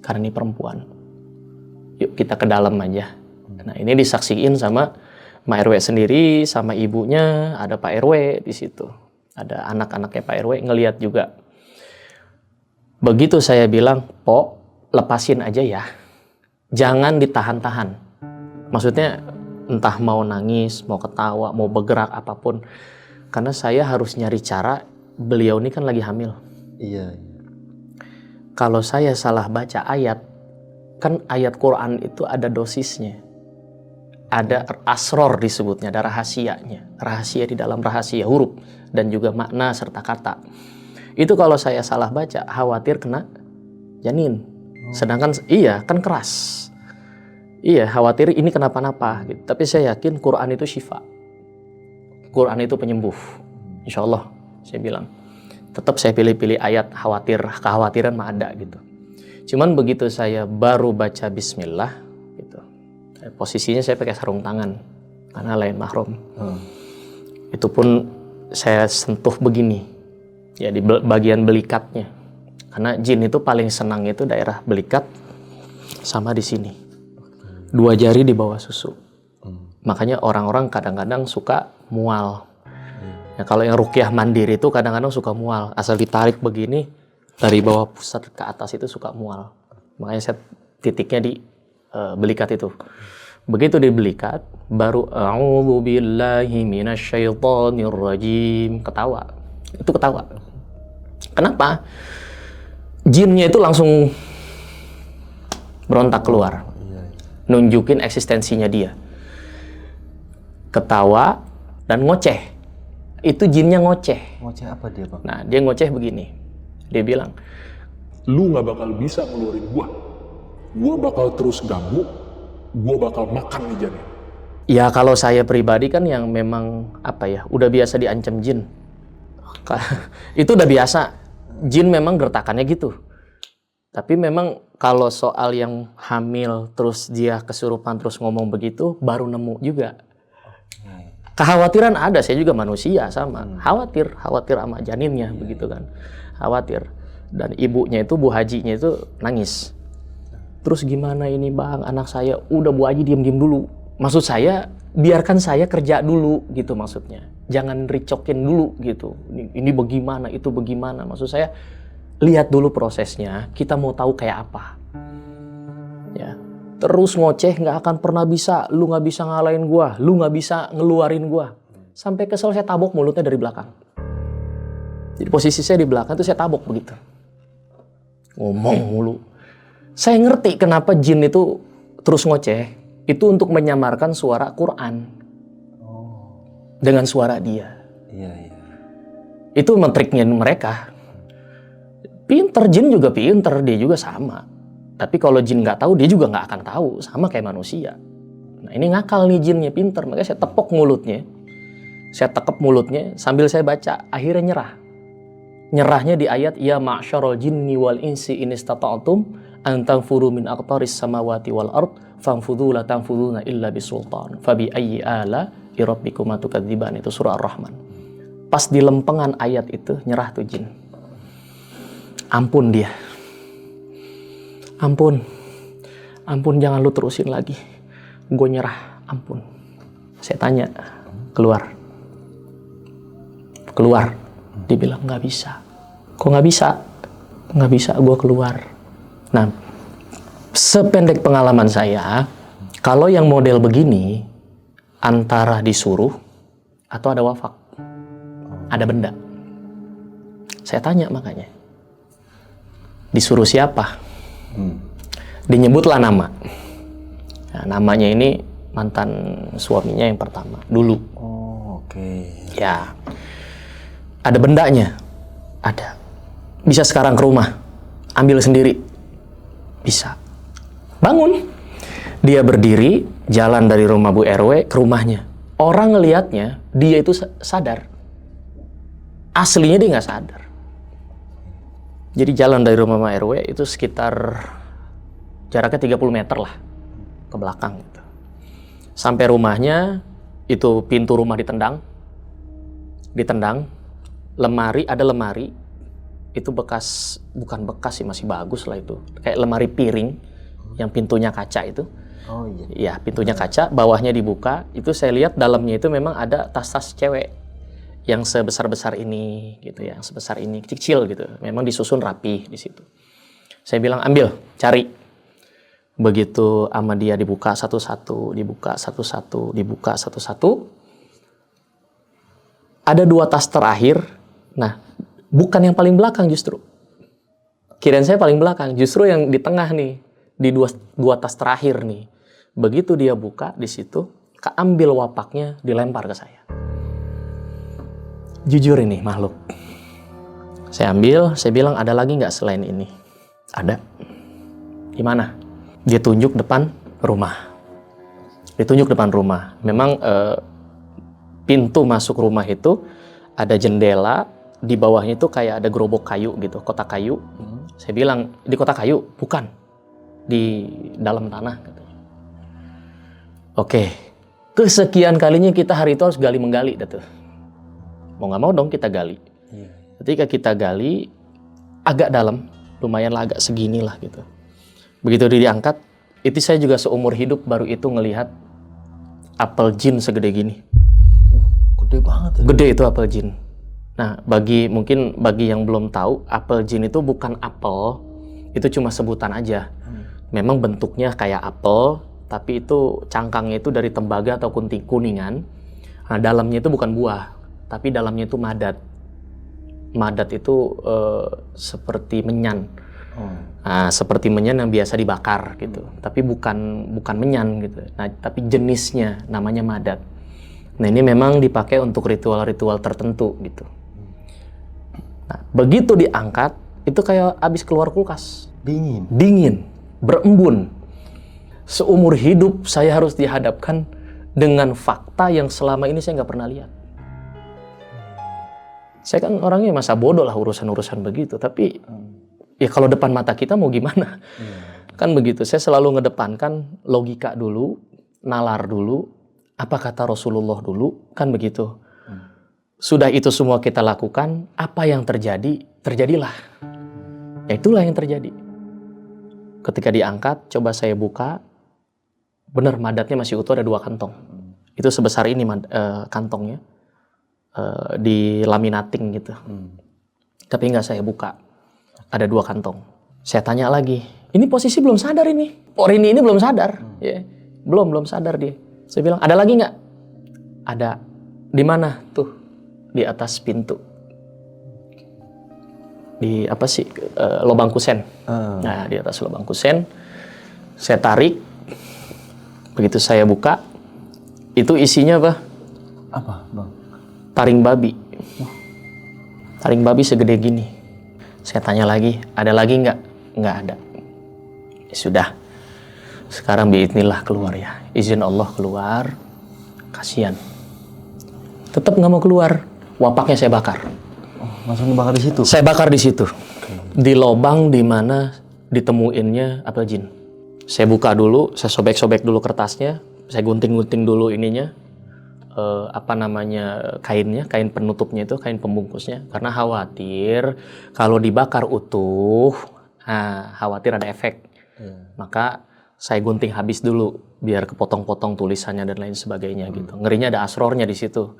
Speaker 1: Karena ini perempuan. Yuk kita ke dalam aja. Nah ini disaksiin sama Mak RW sendiri, sama ibunya, ada Pak RW di situ. Ada anak-anaknya Pak RW ngeliat juga. Begitu saya bilang, Po, lepasin aja ya. Jangan ditahan-tahan. Maksudnya entah mau nangis, mau ketawa, mau bergerak apapun. Karena saya harus nyari cara, beliau ini kan lagi hamil.
Speaker 2: Iya.
Speaker 1: Kalau saya salah baca ayat, kan ayat Quran itu ada dosisnya. Ada asror disebutnya, ada rahasianya. Rahasia di dalam rahasia, huruf dan juga makna serta kata. Itu kalau saya salah baca, khawatir kena janin. Sedangkan iya kan keras. Iya, khawatir ini kenapa-napa gitu. Tapi saya yakin Quran itu syifa. Quran itu penyembuh. Insya Allah, saya bilang. Tetap saya pilih-pilih ayat kekhawatiran mah ada gitu. Cuman begitu saya baru baca bismillah gitu. Posisinya saya pakai sarung tangan karena lain mahram. Itu pun saya sentuh begini. Ya di bagian belikatnya. Karena jin itu paling senang itu daerah belikat sama di sini. 2 jari di bawah susu. Makanya orang-orang kadang-kadang suka mual. Ya, kalau yang ruqyah mandiri itu kadang-kadang suka mual. Asal ditarik begini, dari bawah pusat ke atas itu suka mual. Makanya saya titiknya di belikat itu. Begitu di belikat, baru a'udzubillahi minasyaitonirrajim. Ketawa. Itu ketawa. Kenapa? Jinnya itu langsung berontak keluar. Nunjukin eksistensinya dia. Ketawa dan ngoceh. Itu jinnya ngoceh.
Speaker 2: Ngoceh apa dia, Bang?
Speaker 1: Nah, dia ngoceh begini. Dia bilang,
Speaker 3: lu gak bakal bisa ngeluarin gua. Gua bakal terus ganggu. Gua bakal makan nih janin.
Speaker 1: ya kalau saya pribadi kan yang memang udah biasa diancam jin. Itu udah biasa. Jin memang gertakannya gitu. Tapi memang kalau soal yang hamil terus dia kesurupan terus ngomong begitu baru nemu juga. Kekhawatiran ada, saya juga manusia sama. Khawatir sama janinnya begitu kan. Khawatir. Dan ibunya itu, Bu Hajinya itu nangis. Terus gimana ini Bang, anak saya udah Bu Haji diem-diem dulu. Maksud saya biarkan saya kerja dulu gitu maksudnya. Jangan ricokin dulu gitu. Ini bagaimana, itu bagaimana. Maksud saya lihat dulu prosesnya, kita mau tahu kayak apa. Ya. Terus ngoceh nggak akan pernah bisa, lu nggak bisa ngalahin gua, lu nggak bisa ngeluarin gua. Sampai kesel saya tabok mulutnya dari belakang. Jadi posisi saya di belakang tuh saya tabok begitu. Ngomong mulu. Saya ngerti kenapa jin itu terus ngoceh, itu untuk menyamarkan suara Quran dengan suara dia.
Speaker 2: Iya.
Speaker 1: Itu mentriknya mereka. Pinter, jin juga pinter, dia juga sama. Tapi kalau jin nggak tahu, dia juga nggak akan tahu. Sama kayak manusia. Nah ini ngakal nih jinnya, pinter. Makanya saya tepok mulutnya. Saya tekep mulutnya sambil saya baca. Akhirnya nyerah. Nyerahnya di ayat, Ya ma'syarul jinni wal insi in istata'tum an tanfuru min aqtaris samawati wal ard fanfudhu la tanfudhuna illa bisultan. Fabi ayyi ala rabbikuma tukadziban. Itu surah Ar-Rahman. Pas di lempengan ayat itu, nyerah tuh jin. Ampun dia. Ampun jangan lu terusin lagi. Gue nyerah, ampun. Saya tanya, keluar. Dia bilang, nggak bisa. Kok nggak bisa? Nggak bisa, gue keluar. Nah, sependek pengalaman saya, kalau yang model begini, antara disuruh atau ada wafak. ada benda. Saya tanya makanya, disuruh siapa? Dinyebutlah nama. Nah, namanya ini mantan suaminya yang pertama dulu.
Speaker 2: Oh, oke.
Speaker 1: Ya, ada bendanya, ada. Bisa sekarang ke rumah, ambil sendiri, bisa. Bangun, dia berdiri, jalan dari rumah Bu RW ke rumahnya. Orang ngelihatnya, dia itu sadar. Aslinya dia nggak sadar. Jadi jalan dari rumah Bu RW itu sekitar jaraknya 30 meter lah ke belakang. Gitu. Sampai rumahnya, itu pintu rumah ditendang, ada lemari, itu bekas, bukan bekas sih, masih bagus lah itu. Kayak lemari piring, yang pintunya kaca itu.
Speaker 2: Oh iya.
Speaker 1: Ya, pintunya kaca, bawahnya dibuka, itu saya lihat dalamnya itu memang ada tas-tas cewek. Yang sebesar-besar ini, gitu ya, yang sebesar ini, kecil gitu. Memang disusun rapi di situ. Saya bilang, ambil, cari. Begitu sama dia dibuka satu-satu, ada 2 tas terakhir. Nah, bukan yang paling belakang justru. Kirain saya paling belakang, justru yang di tengah nih, di dua tas terakhir nih. Begitu dia buka di situ, keambil wapaknya, dilempar ke saya. Jujur ini makhluk. Saya ambil, saya bilang, ada lagi nggak selain ini? Ada. Gimana? Dia tunjuk depan rumah. Memang pintu masuk rumah itu ada jendela, di bawahnya itu kayak ada gerobak kayu gitu, kotak kayu. Saya bilang, di kotak kayu? Bukan. Di dalam tanah. Gitu. Oke. Kesekian kalinya kita hari itu harus gali-menggali. Gitu. Mau nggak mau dong kita gali. Ketika kita gali, agak dalam, lumayan lah, agak segini lah gitu. Begitu dia diangkat, itu saya juga seumur hidup baru itu ngelihat apel jin segede gini.
Speaker 2: Gede banget ya?
Speaker 1: Gede itu apel jin. Nah, mungkin bagi yang belum tahu, apel jin itu bukan apel, itu cuma sebutan aja. Memang bentuknya kayak apel, tapi itu cangkangnya itu dari tembaga atau kuningan. Nah, dalamnya itu bukan buah, tapi dalamnya itu madat. Madat itu seperti menyan. Nah, seperti menyan yang biasa dibakar gitu, tapi bukan menyan gitu. Nah, tapi jenisnya namanya madat. Nah, ini memang dipakai untuk ritual-ritual tertentu gitu. Nah, begitu diangkat, itu kayak habis keluar kulkas. Dingin, berembun. Seumur hidup saya harus dihadapkan dengan fakta yang selama ini saya nggak pernah lihat. Saya kan orangnya masa bodoh lah urusan-urusan begitu, tapi ya kalau depan mata kita mau gimana? Kan begitu, saya selalu ngedepankan logika dulu, nalar dulu, apa kata Rasulullah dulu, kan begitu. Sudah itu semua kita lakukan, apa yang terjadi, terjadilah. Ya itulah yang terjadi. Ketika diangkat, coba saya buka, benar madatnya masih utuh, ada 2 kantong. Itu sebesar ini kantongnya, di laminating gitu. Tapi nggak saya buka. Ada 2 kantong. Saya tanya lagi, ini posisi belum sadar ini. Ini belum sadar. Ya. Belum sadar dia. Saya bilang, ada lagi nggak? Ada. Di mana? Tuh. Di atas pintu. Di apa sih? Lobang kusen. Nah, di atas lobang kusen. Saya tarik. Begitu saya buka, itu isinya apa?
Speaker 2: Apa, Bang?
Speaker 1: Taring babi. Taring babi segede gini. Saya tanya lagi, ada lagi nggak? Nggak ada. Ya sudah. Sekarang biiznillah keluar ya. Izin Allah keluar. Kasihan. Tetap nggak mau keluar. Wapaknya saya bakar.
Speaker 2: Langsung dibakar di situ?
Speaker 1: Saya bakar di situ. Di lobang di mana ditemuinnya apel jin. Saya buka dulu, saya sobek-sobek dulu kertasnya, saya gunting-gunting dulu ininya. Kainnya, kain penutupnya itu, kain pembungkusnya, karena khawatir kalau dibakar utuh, khawatir ada efek. Maka saya gunting habis dulu biar kepotong-potong tulisannya dan lain sebagainya gitu. Ngerinya ada asrornya di situ.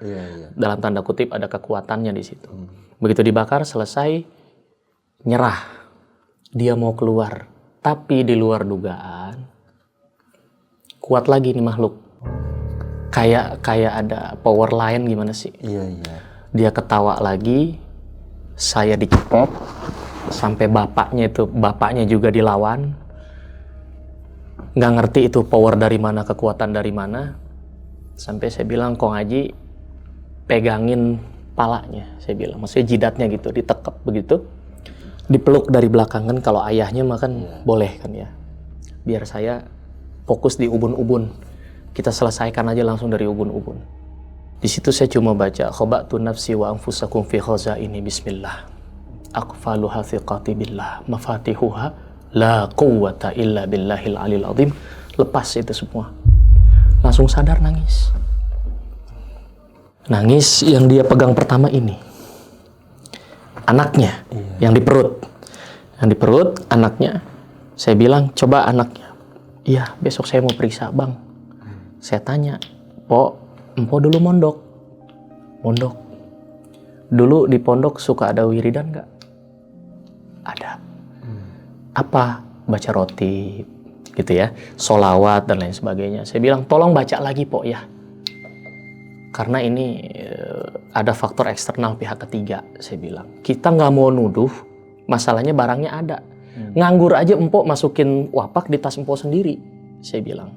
Speaker 1: Dalam tanda kutip ada kekuatannya di situ. Begitu dibakar selesai, nyerah. Dia mau keluar, tapi di luar dugaan kuat lagi nih makhluk. Kayak ada power line gimana sih? Dia ketawa lagi, saya dicopot, sampai bapaknya juga dilawan. Nggak ngerti itu power dari mana, kekuatan dari mana. Sampai saya bilang, Kong Haji pegangin palanya, saya bilang, maksudnya jidatnya gitu, ditekap begitu, dipeluk dari belakang kan, kalau ayahnya mah kan boleh kan ya. Biar saya fokus di ubun-ubun, kita selesaikan aja langsung dari ubun-ubun. Di situ saya cuma baca, khoba'tu nafsi wa anfusakum fi khazaini bismillah. Aqfaluha thiqati billah, mafatihuha la quwwata illa billahil alil azim. Lepas itu semua. Langsung sadar nangis. Nangis yang dia pegang pertama ini. Anaknya yang di perut. Yang di perut anaknya. Saya bilang, coba anaknya. Iya, besok saya mau periksa, Bang. Saya tanya, Empo dulu mondok. Dulu di pondok suka ada wiridan nggak? Ada. Apa? Baca roti, gitu ya. Sholawat dan lain sebagainya. Saya bilang, tolong baca lagi, Po ya. Karena ini ada faktor eksternal pihak ketiga, saya bilang. Kita nggak mau nuduh, masalahnya barangnya ada. Nganggur aja Empo masukin wapak di tas Empo sendiri, saya bilang.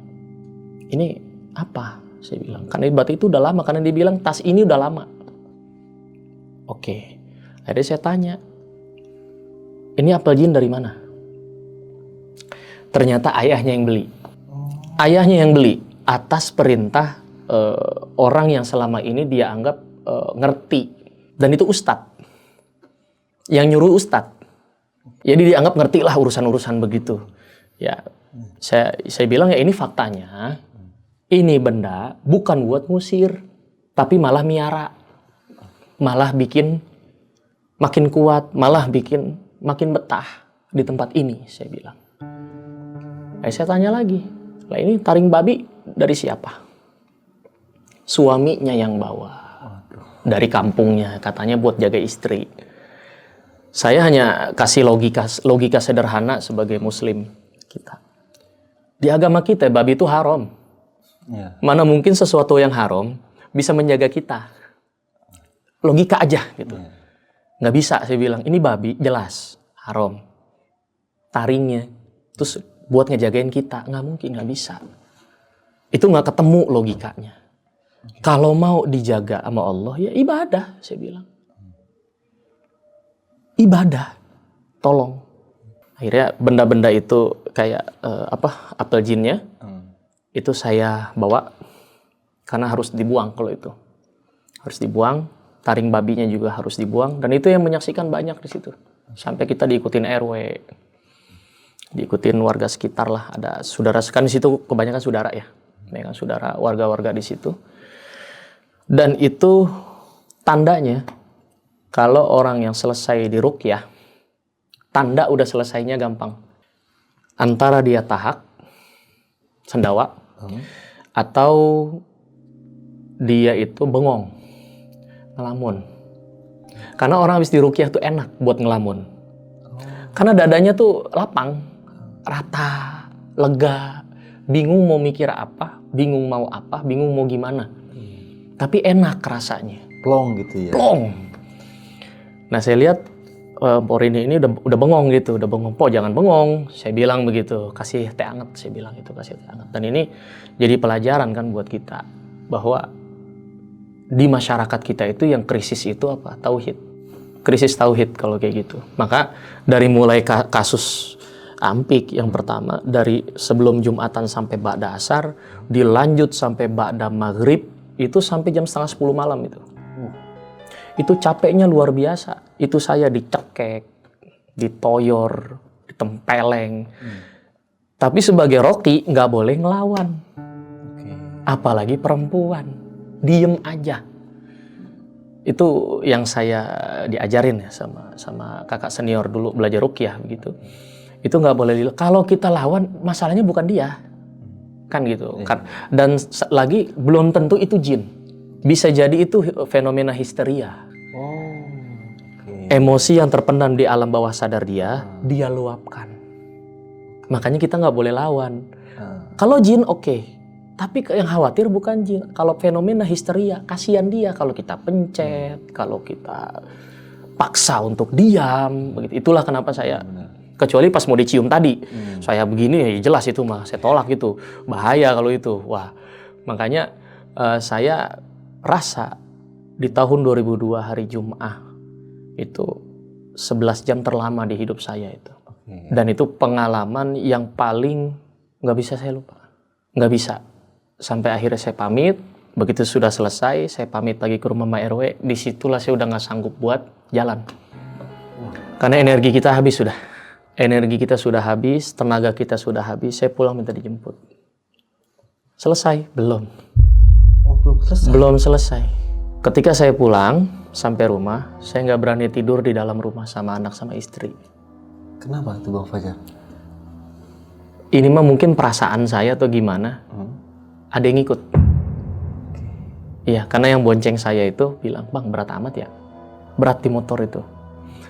Speaker 1: Ini apa? Saya bilang, karena berarti itu udah lama, karena dia bilang tas ini udah lama. Oke. Akhirnya saya tanya, ini apel jin dari mana? Ternyata ayahnya yang beli. Ayahnya yang beli atas perintah orang yang selama ini dia anggap ngerti. Dan itu ustadz. Yang nyuruh ustadz. Jadi dianggap ngerti lah urusan-urusan begitu. Ya, saya bilang ya ini faktanya. Ini benda bukan buat ngusir, tapi malah miara. Malah bikin makin kuat, malah bikin makin betah di tempat ini, saya bilang. Saya tanya lagi, lah ini taring babi dari siapa? Suaminya yang bawa. Dari kampungnya, katanya buat jaga istri. Saya hanya kasih logika sederhana sebagai muslim kita. Di agama kita, babi itu haram. Mana mungkin sesuatu yang haram bisa menjaga kita. Logika aja gitu. Nggak bisa, saya bilang. Ini babi, jelas. Haram. Taringnya. Terus buat ngejagain kita. Nggak mungkin, nggak bisa. Itu nggak ketemu logikanya. Kalau mau dijaga sama Allah, ya ibadah, saya bilang. Ibadah. Tolong. Akhirnya benda-benda itu kayak apel jinnya. Itu saya bawa karena harus dibuang kalau itu. Harus dibuang, taring babinya juga harus dibuang, dan itu yang menyaksikan banyak di situ. Sampai kita diikutin RW. Diikutin warga sekitar lah, ada saudara, kan di situ kebanyakan saudara ya. Kebanyakan saudara, warga-warga di situ. Dan itu tandanya kalau orang yang selesai di ruqyah, tanda udah selesainya gampang. Antara dia tahak, sendawa, atau dia itu bengong, ngelamun. Karena orang habis diruqyah tuh enak buat ngelamun. Karena dadanya tuh lapang, rata, lega, bingung mau mikir apa, bingung mau apa, bingung mau gimana. Tapi enak rasanya.
Speaker 2: Plong gitu ya.
Speaker 1: Plong. Nah saya lihat Porini ini udah bengong gitu, udah bengong. Po jangan bengong, saya bilang begitu. Kasih teh hangat, saya bilang itu, kasih teh hangat. Dan ini jadi pelajaran kan buat kita bahwa di masyarakat kita itu yang krisis itu apa? Tauhid. Krisis tauhid kalau kayak gitu. Maka dari mulai kasus Ampik yang pertama, dari sebelum Jumatan sampai ba'da asar, dilanjut sampai ba'da maghrib, itu sampai jam 9:30 malam itu. Itu capeknya luar biasa. Itu saya dicekek, ditoyor, ditempeleng. Tapi sebagai roki nggak boleh ngelawan. Apalagi perempuan. Diem aja. Itu yang saya diajarin ya sama kakak senior dulu belajar ruqyah begitu. Itu nggak boleh. Kalau kita lawan, masalahnya bukan dia. Kan gitu. Dan lagi belum tentu itu jin. Bisa jadi itu fenomena histeria. Emosi yang terpendam di alam bawah sadar dia luapkan. Makanya kita nggak boleh lawan. Kalau jin oke. Tapi yang khawatir bukan jin. Kalau fenomena histeria, kasihan dia kalau kita pencet, kalau kita paksa untuk diam, begitu. Itulah kenapa saya, kecuali pas mau dicium tadi, saya begini ya jelas itu mah, saya tolak gitu. Bahaya kalau itu. Wah, makanya saya rasa di tahun 2002 hari Jumat itu 11 jam terlama di hidup saya itu. Dan itu pengalaman yang paling nggak bisa saya lupa. Nggak bisa. Sampai akhirnya saya pamit, begitu sudah selesai, saya pamit lagi ke rumah Mbak RW, disitulah saya udah nggak sanggup buat jalan. Karena energi kita habis sudah. Energi kita sudah habis, tenaga kita sudah habis, saya pulang minta dijemput. Selesai? Belum.
Speaker 2: Oh, belum selesai?
Speaker 1: Belum selesai. Ketika saya pulang, sampai rumah, saya nggak berani tidur di dalam rumah sama anak sama istri.
Speaker 2: Kenapa tuh Bang Fajar?
Speaker 1: Ini mah mungkin perasaan saya atau gimana. Ada yang ikut. Iya, karena yang bonceng saya itu bilang, "Bang, berat amat ya?" Berat di motor itu.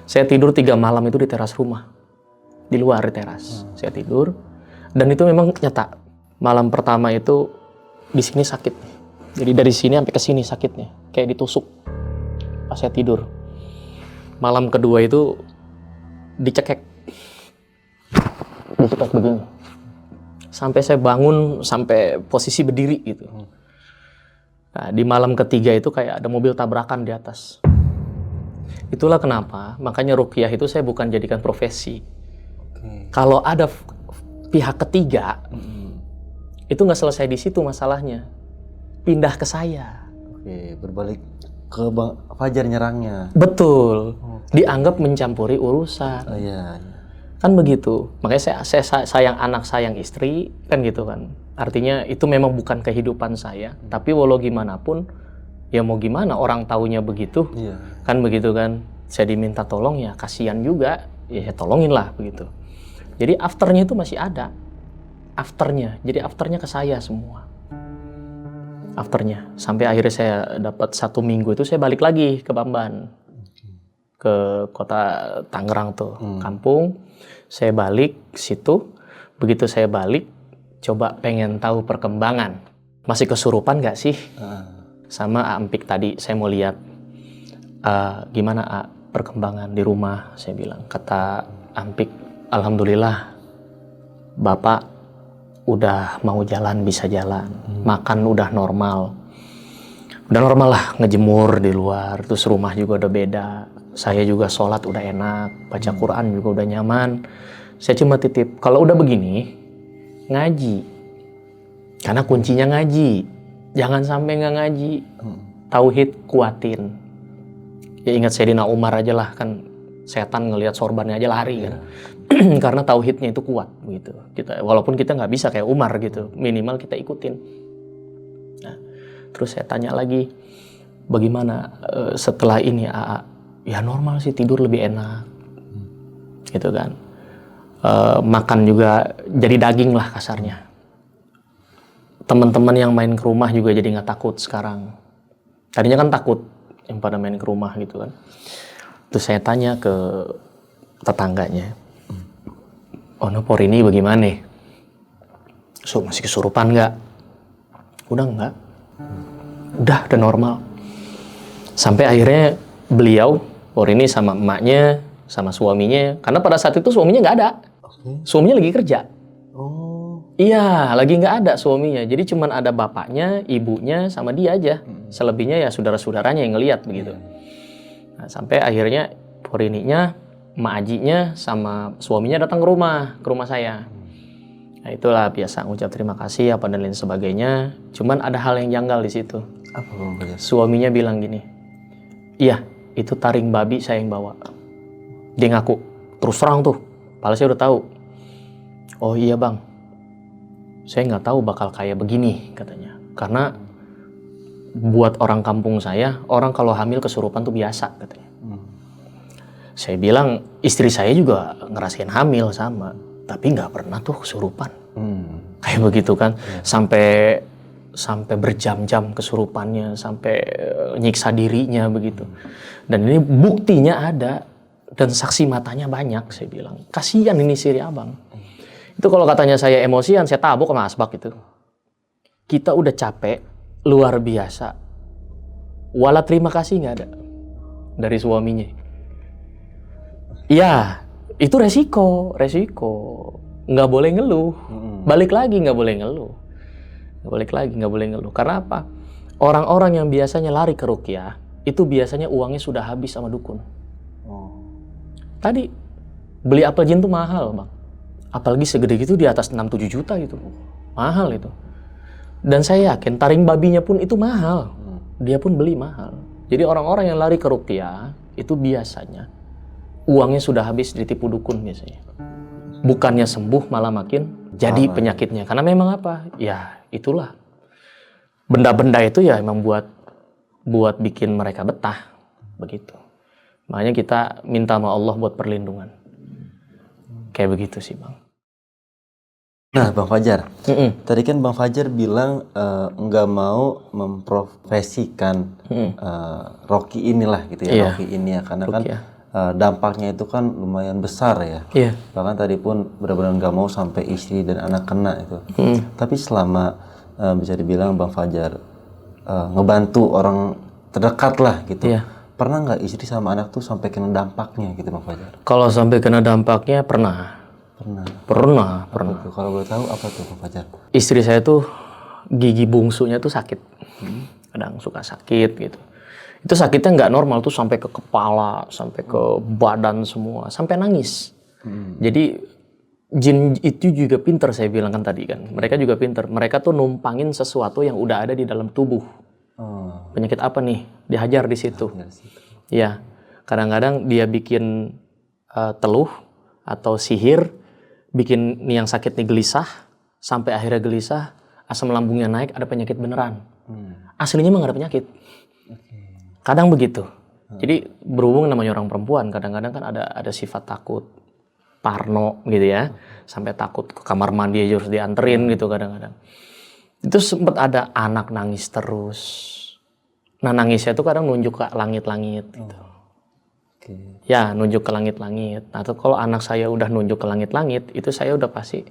Speaker 1: Saya tidur 3 malam itu di teras rumah. Di luar di teras. Saya tidur. Dan itu memang nyata. Malam pertama itu di sini sakit. Jadi dari sini sampai ke sini sakitnya. Kayak ditusuk. Pas saya tidur. Malam kedua itu dicekek. Dicekek begini. Sampai saya bangun, sampai posisi berdiri gitu. Nah, di malam ketiga itu kayak ada mobil tabrakan di atas. Itulah kenapa, makanya ruqyah itu saya bukan jadikan profesi. Kalau ada pihak ketiga, itu nggak selesai di situ masalahnya. Pindah ke saya.
Speaker 2: Oke, berbalik ke Bang Fajar nyerangnya.
Speaker 1: Betul. Dianggap mencampuri urusan.
Speaker 2: Oh iya.
Speaker 1: Kan begitu. Makanya saya sayang anak, sayang istri, kan gitu kan. Artinya itu memang bukan kehidupan saya. Tapi walau gimana pun, ya mau gimana orang taunya begitu.
Speaker 2: Iya.
Speaker 1: Kan begitu kan. Saya diminta tolong ya kasihan juga. Ya saya tolongin lah begitu. Jadi afternya itu masih ada. Afternya. Jadi afternya ke saya semua. Afternya. Sampai akhirnya saya dapat 1 minggu itu saya balik lagi ke Bamban. Ke kota Tangerang tuh, kampung. Saya balik situ, begitu saya balik, coba pengen tahu perkembangan. Masih kesurupan nggak sih? Sama Ampik tadi, saya mau lihat gimana perkembangan di rumah, saya bilang. Kata Ampik, alhamdulillah, Bapak udah mau jalan, bisa jalan. Makan udah normal. Udah normal lah, ngejemur di luar, terus rumah juga udah beda. Saya juga sholat udah enak, baca Quran juga udah nyaman. Saya cuma titip, kalau udah begini, ngaji. Karena kuncinya ngaji. Jangan sampai nggak ngaji. Tauhid kuatin. Ya ingat Sayyidina Umar aja lah, kan setan ngelihat sorbannya aja lari kan. Karena tauhidnya itu kuat gitu. Walaupun kita nggak bisa kayak Umar gitu, minimal kita ikutin. Nah, terus saya tanya lagi, bagaimana setelah ini AA? Ya normal sih, tidur lebih enak, gitu kan. Makan juga jadi daging lah kasarnya. Teman-teman yang main ke rumah juga jadi nggak takut sekarang. Tadinya kan takut yang pada main ke rumah gitu kan. Terus saya tanya ke tetangganya, "Oh no, por ini bagaimana? So, masih kesurupan nggak?" Udah nggak. Udah normal. Sampai akhirnya beliau por ini sama emaknya, sama suaminya, karena pada saat itu suaminya nggak ada. Suaminya lagi kerja. Iya, lagi nggak ada suaminya. Jadi cuman ada bapaknya, ibunya, sama dia aja. Selebihnya ya saudara-saudaranya yang ngelihat begitu. Nah, sampai akhirnya porininya, emak ajinya, sama suaminya datang ke rumah saya. Nah, itulah biasa ngucap terima kasih apa dan lain sebagainya. Cuman ada hal yang janggal di situ.
Speaker 2: Apa Bang Fajar?
Speaker 1: Suaminya bilang gini, "Iya, itu taring babi saya yang bawa." Dia ngaku, terus terang tuh, padahal saya udah tahu. "Oh iya Bang, saya nggak tahu bakal kayak begini," katanya. Karena buat orang kampung saya, orang kalau hamil kesurupan tuh biasa katanya. Saya bilang, istri saya juga ngerasain hamil sama, tapi nggak pernah tuh kesurupan. Kayak begitu kan, sampai berjam-jam kesurupannya, sampai nyiksa dirinya begitu. Dan ini buktinya ada, dan saksi matanya banyak, saya bilang. Kasihan ini siri abang. Itu kalau katanya saya emosian, saya tabok sama asbak itu. kita udah capek luar biasa, wala terima kasih nggak ada dari suaminya. Ya, itu resiko. Nggak boleh ngeluh. Balik lagi nggak boleh ngeluh. Karena apa? Orang-orang yang biasanya lari ke ruqyah, itu biasanya uangnya sudah habis sama dukun. Tadi, beli apel jin tuh mahal, Bang. Apalagi segede gitu di atas 6-7 juta gitu. Mahal itu. Dan saya yakin taring babinya pun itu mahal. Dia pun beli mahal. Jadi orang-orang yang lari ke ruqyah, itu biasanya uangnya sudah habis ditipu dukun biasanya. Bukannya sembuh, malah makin jadi penyakitnya. Karena memang apa? Ya, itulah. Benda-benda itu ya emang buat bikin mereka betah. Begitu. Makanya kita minta sama Allah buat perlindungan. Kayak begitu sih, Bang.
Speaker 2: Nah, Bang Fajar. Tadi kan Bang Fajar bilang nggak mau memprofesikan Rocky inilah gitu ya.
Speaker 1: Iya.
Speaker 2: Rocky ini ya. Karena
Speaker 1: Ruqyah.
Speaker 2: kan dampaknya itu kan lumayan besar ya.
Speaker 1: Iya.
Speaker 2: Bahkan tadi pun benar-benar nggak mau sampai istri dan anak kena itu. Tapi selama bisa dibilang Bang Fajar ngebantu orang terdekat lah gitu.
Speaker 1: Iya.
Speaker 2: Pernah nggak istri sama anak tuh sampai kena dampaknya gitu Bang Fajar?
Speaker 1: Kalau sampai kena dampaknya pernah. Pernah.
Speaker 2: Oke, kalau boleh tahu apa tuh Bang Fajar?
Speaker 1: Istri saya tuh gigi bungsunya tuh sakit. Kadang suka sakit gitu. Itu sakitnya nggak normal tuh sampai ke kepala, sampai ke badan semua, sampai nangis. Jadi jin itu juga pinter, saya bilang kan tadi kan. Mereka juga pinter. Mereka tuh numpangin sesuatu yang udah ada di dalam tubuh. Penyakit apa nih? Dihajar di situ. Iya. Kadang-kadang dia bikin teluh atau sihir, bikin nih yang sakit nih gelisah, sampai akhirnya gelisah, asam lambungnya naik, ada penyakit beneran. Aslinya mah nggak ada penyakit. Kadang begitu. Jadi berhubung namanya orang perempuan, kadang-kadang kan ada sifat takut, parno gitu ya, sampai takut ke kamar mandi aja harus dianterin gitu kadang-kadang. Itu sempat ada anak nangis terus. Nah nangisnya itu kadang nunjuk ke langit-langit gitu. Ya nunjuk ke langit-langit. Nah tuh kalau anak saya udah nunjuk ke langit-langit, itu saya udah pasti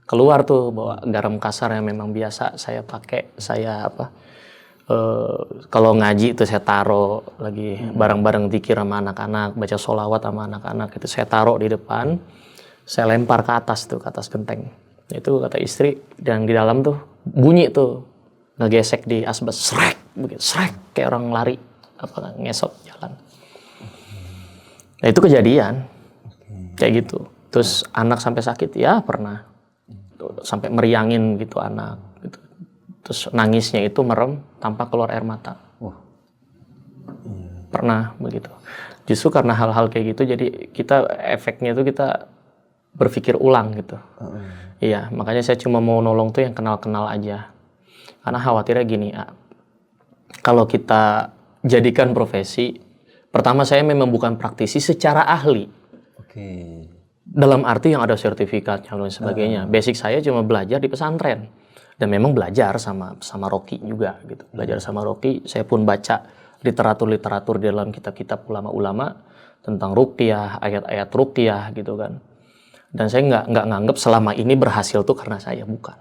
Speaker 1: keluar tuh bawa garam kasar yang memang biasa saya pakai. Saya kalau ngaji itu saya taruh lagi bareng-bareng zikir sama anak-anak, baca sholawat sama anak-anak itu saya taruh di depan, saya lempar ke atas tuh, ke atas genteng. Itu kata istri, dan di dalam tuh bunyi tuh ngegesek di asbes, srek, begitu, srek kayak orang lari, ngesot jalan. Nah itu kejadian, kayak gitu. Terus anak sampai sakit, ya pernah, sampai meriangin gitu anak. Gitu. Terus nangisnya itu merem tanpa keluar air mata. Pernah begitu. Justru karena hal-hal kayak gitu, jadi kita efeknya itu kita berpikir ulang gitu. Iya, makanya saya cuma mau nolong tuh yang kenal-kenal aja. Karena khawatirnya gini, kalau kita jadikan profesi, pertama saya memang bukan praktisi secara ahli. Dalam arti yang ada sertifikatnya dan sebagainya. Basic saya cuma belajar di pesantren. Dan memang belajar sama Rocky juga gitu. Belajar sama Rocky, saya pun baca literatur-literatur di dalam kitab-kitab ulama-ulama tentang ruqyah, ayat-ayat ruqyah gitu kan. Dan saya nggak nganggep selama ini berhasil tuh karena saya, bukan.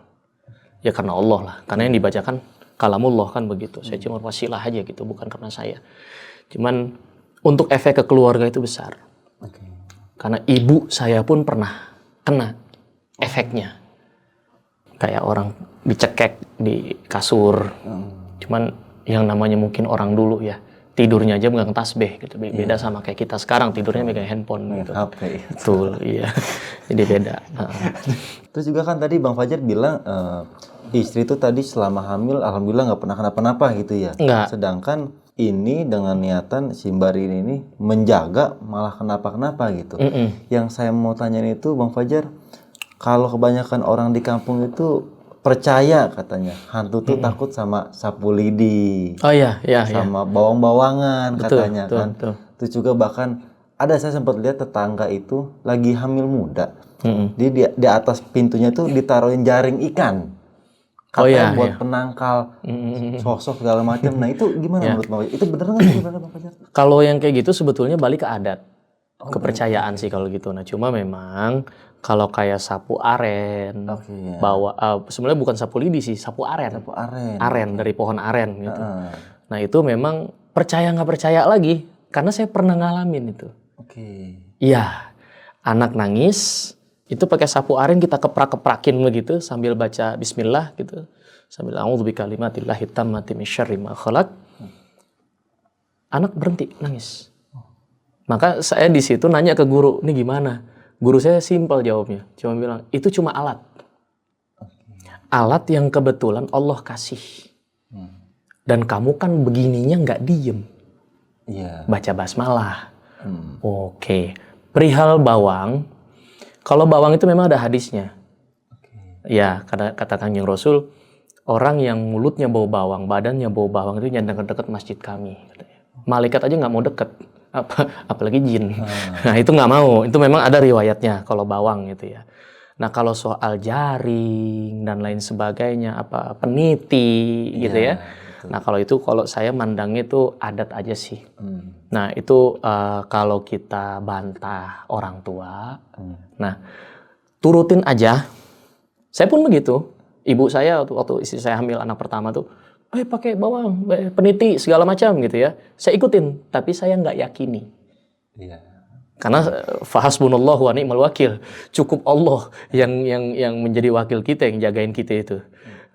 Speaker 1: Ya karena Allah lah. Karena yang dibacakan kalamullah kan begitu. Saya cuma wasilah aja gitu, bukan karena saya. Cuman untuk efek ke keluarga itu besar. Karena ibu saya pun pernah kena efeknya. Kayak orang dicekek di kasur. Cuman yang namanya mungkin orang dulu ya, tidurnya aja megang tasbih gitu. Beda sama kayak kita sekarang tidurnya megang handphone gitu.
Speaker 2: HP.
Speaker 1: Betul, iya. Jadi beda.
Speaker 2: Terus juga kan tadi Bang Fajar bilang istri itu tadi selama hamil alhamdulillah nggak pernah kenapa-napa gitu ya.
Speaker 1: Nggak.
Speaker 2: Sedangkan ini dengan niatan si Mbak Rini ini menjaga malah kenapa-kenapa gitu. Yang saya mau tanyain itu Bang Fajar, kalau kebanyakan orang di kampung itu percaya katanya hantu tuh takut sama sapu lidi.
Speaker 1: Oh iya.
Speaker 2: Sama bawang-bawangan katanya
Speaker 1: betul,
Speaker 2: kan.
Speaker 1: betul.
Speaker 2: Terus juga bahkan ada saya sempat lihat tetangga itu lagi hamil muda. Dia di atas pintunya tuh ditaruhin jaring ikan. Katanya buat penangkal sosok segala macam. Nah itu gimana menurut Bang Fajar? Itu bener nggak sih Bang Fajar?
Speaker 1: Kalau yang kayak gitu sebetulnya balik ke adat. Kepercayaan sih kalau gitu. Nah cuma memang Kalau kayak sapu aren,
Speaker 2: Oke, ya.
Speaker 1: sebenarnya bukan sapu lidi sih, sapu aren.
Speaker 2: Sapu aren.
Speaker 1: Aren dari pohon aren gitu.
Speaker 2: Heeh.
Speaker 1: Nah itu memang percaya nggak percaya lagi, karena saya pernah ngalamin itu.
Speaker 2: Oke.
Speaker 1: Iya, anak nangis, itu pakai sapu aren kita keprak-keprakin begitu sambil baca bismillah gitu. Sambil a'udzu bikalimatillahi tammati min syarri ma khalaq. Anak berhenti nangis. Maka saya di situ nanya ke guru, "Ini gimana?" Guru saya simpel jawabnya, cuma bilang, "Itu cuma alat." Alat yang kebetulan Allah kasih. Dan kamu kan begininya nggak diem.
Speaker 2: Iya.
Speaker 1: Baca basmalah. Oke. Perihal bawang, kalau bawang itu memang ada hadisnya. Ya, kata Kanjeng Rasul, orang yang mulutnya bau bawang, badannya bau bawang itu jangan dekat-dekat masjid kami. Malaikat aja nggak mau deket, apalagi jin. Nah itu nggak mau. Itu memang ada riwayatnya kalau bawang gitu ya. Nah kalau soal jaring dan lain sebagainya, peniti gitu ya. Nah kalau saya mandangnya itu adat aja sih. Nah itu kalau kita bantah orang tua, nah turutin aja. Saya pun begitu. Ibu saya waktu istri saya hamil anak pertama tuh, pakai bawang, peniti segala macam gitu ya. Saya ikutin, tapi saya nggak yakini.
Speaker 2: Iya.
Speaker 1: Karena fahasbunallahu wa ni'mal wakil. Cukup Allah yang menjadi wakil kita, yang jagain kita itu.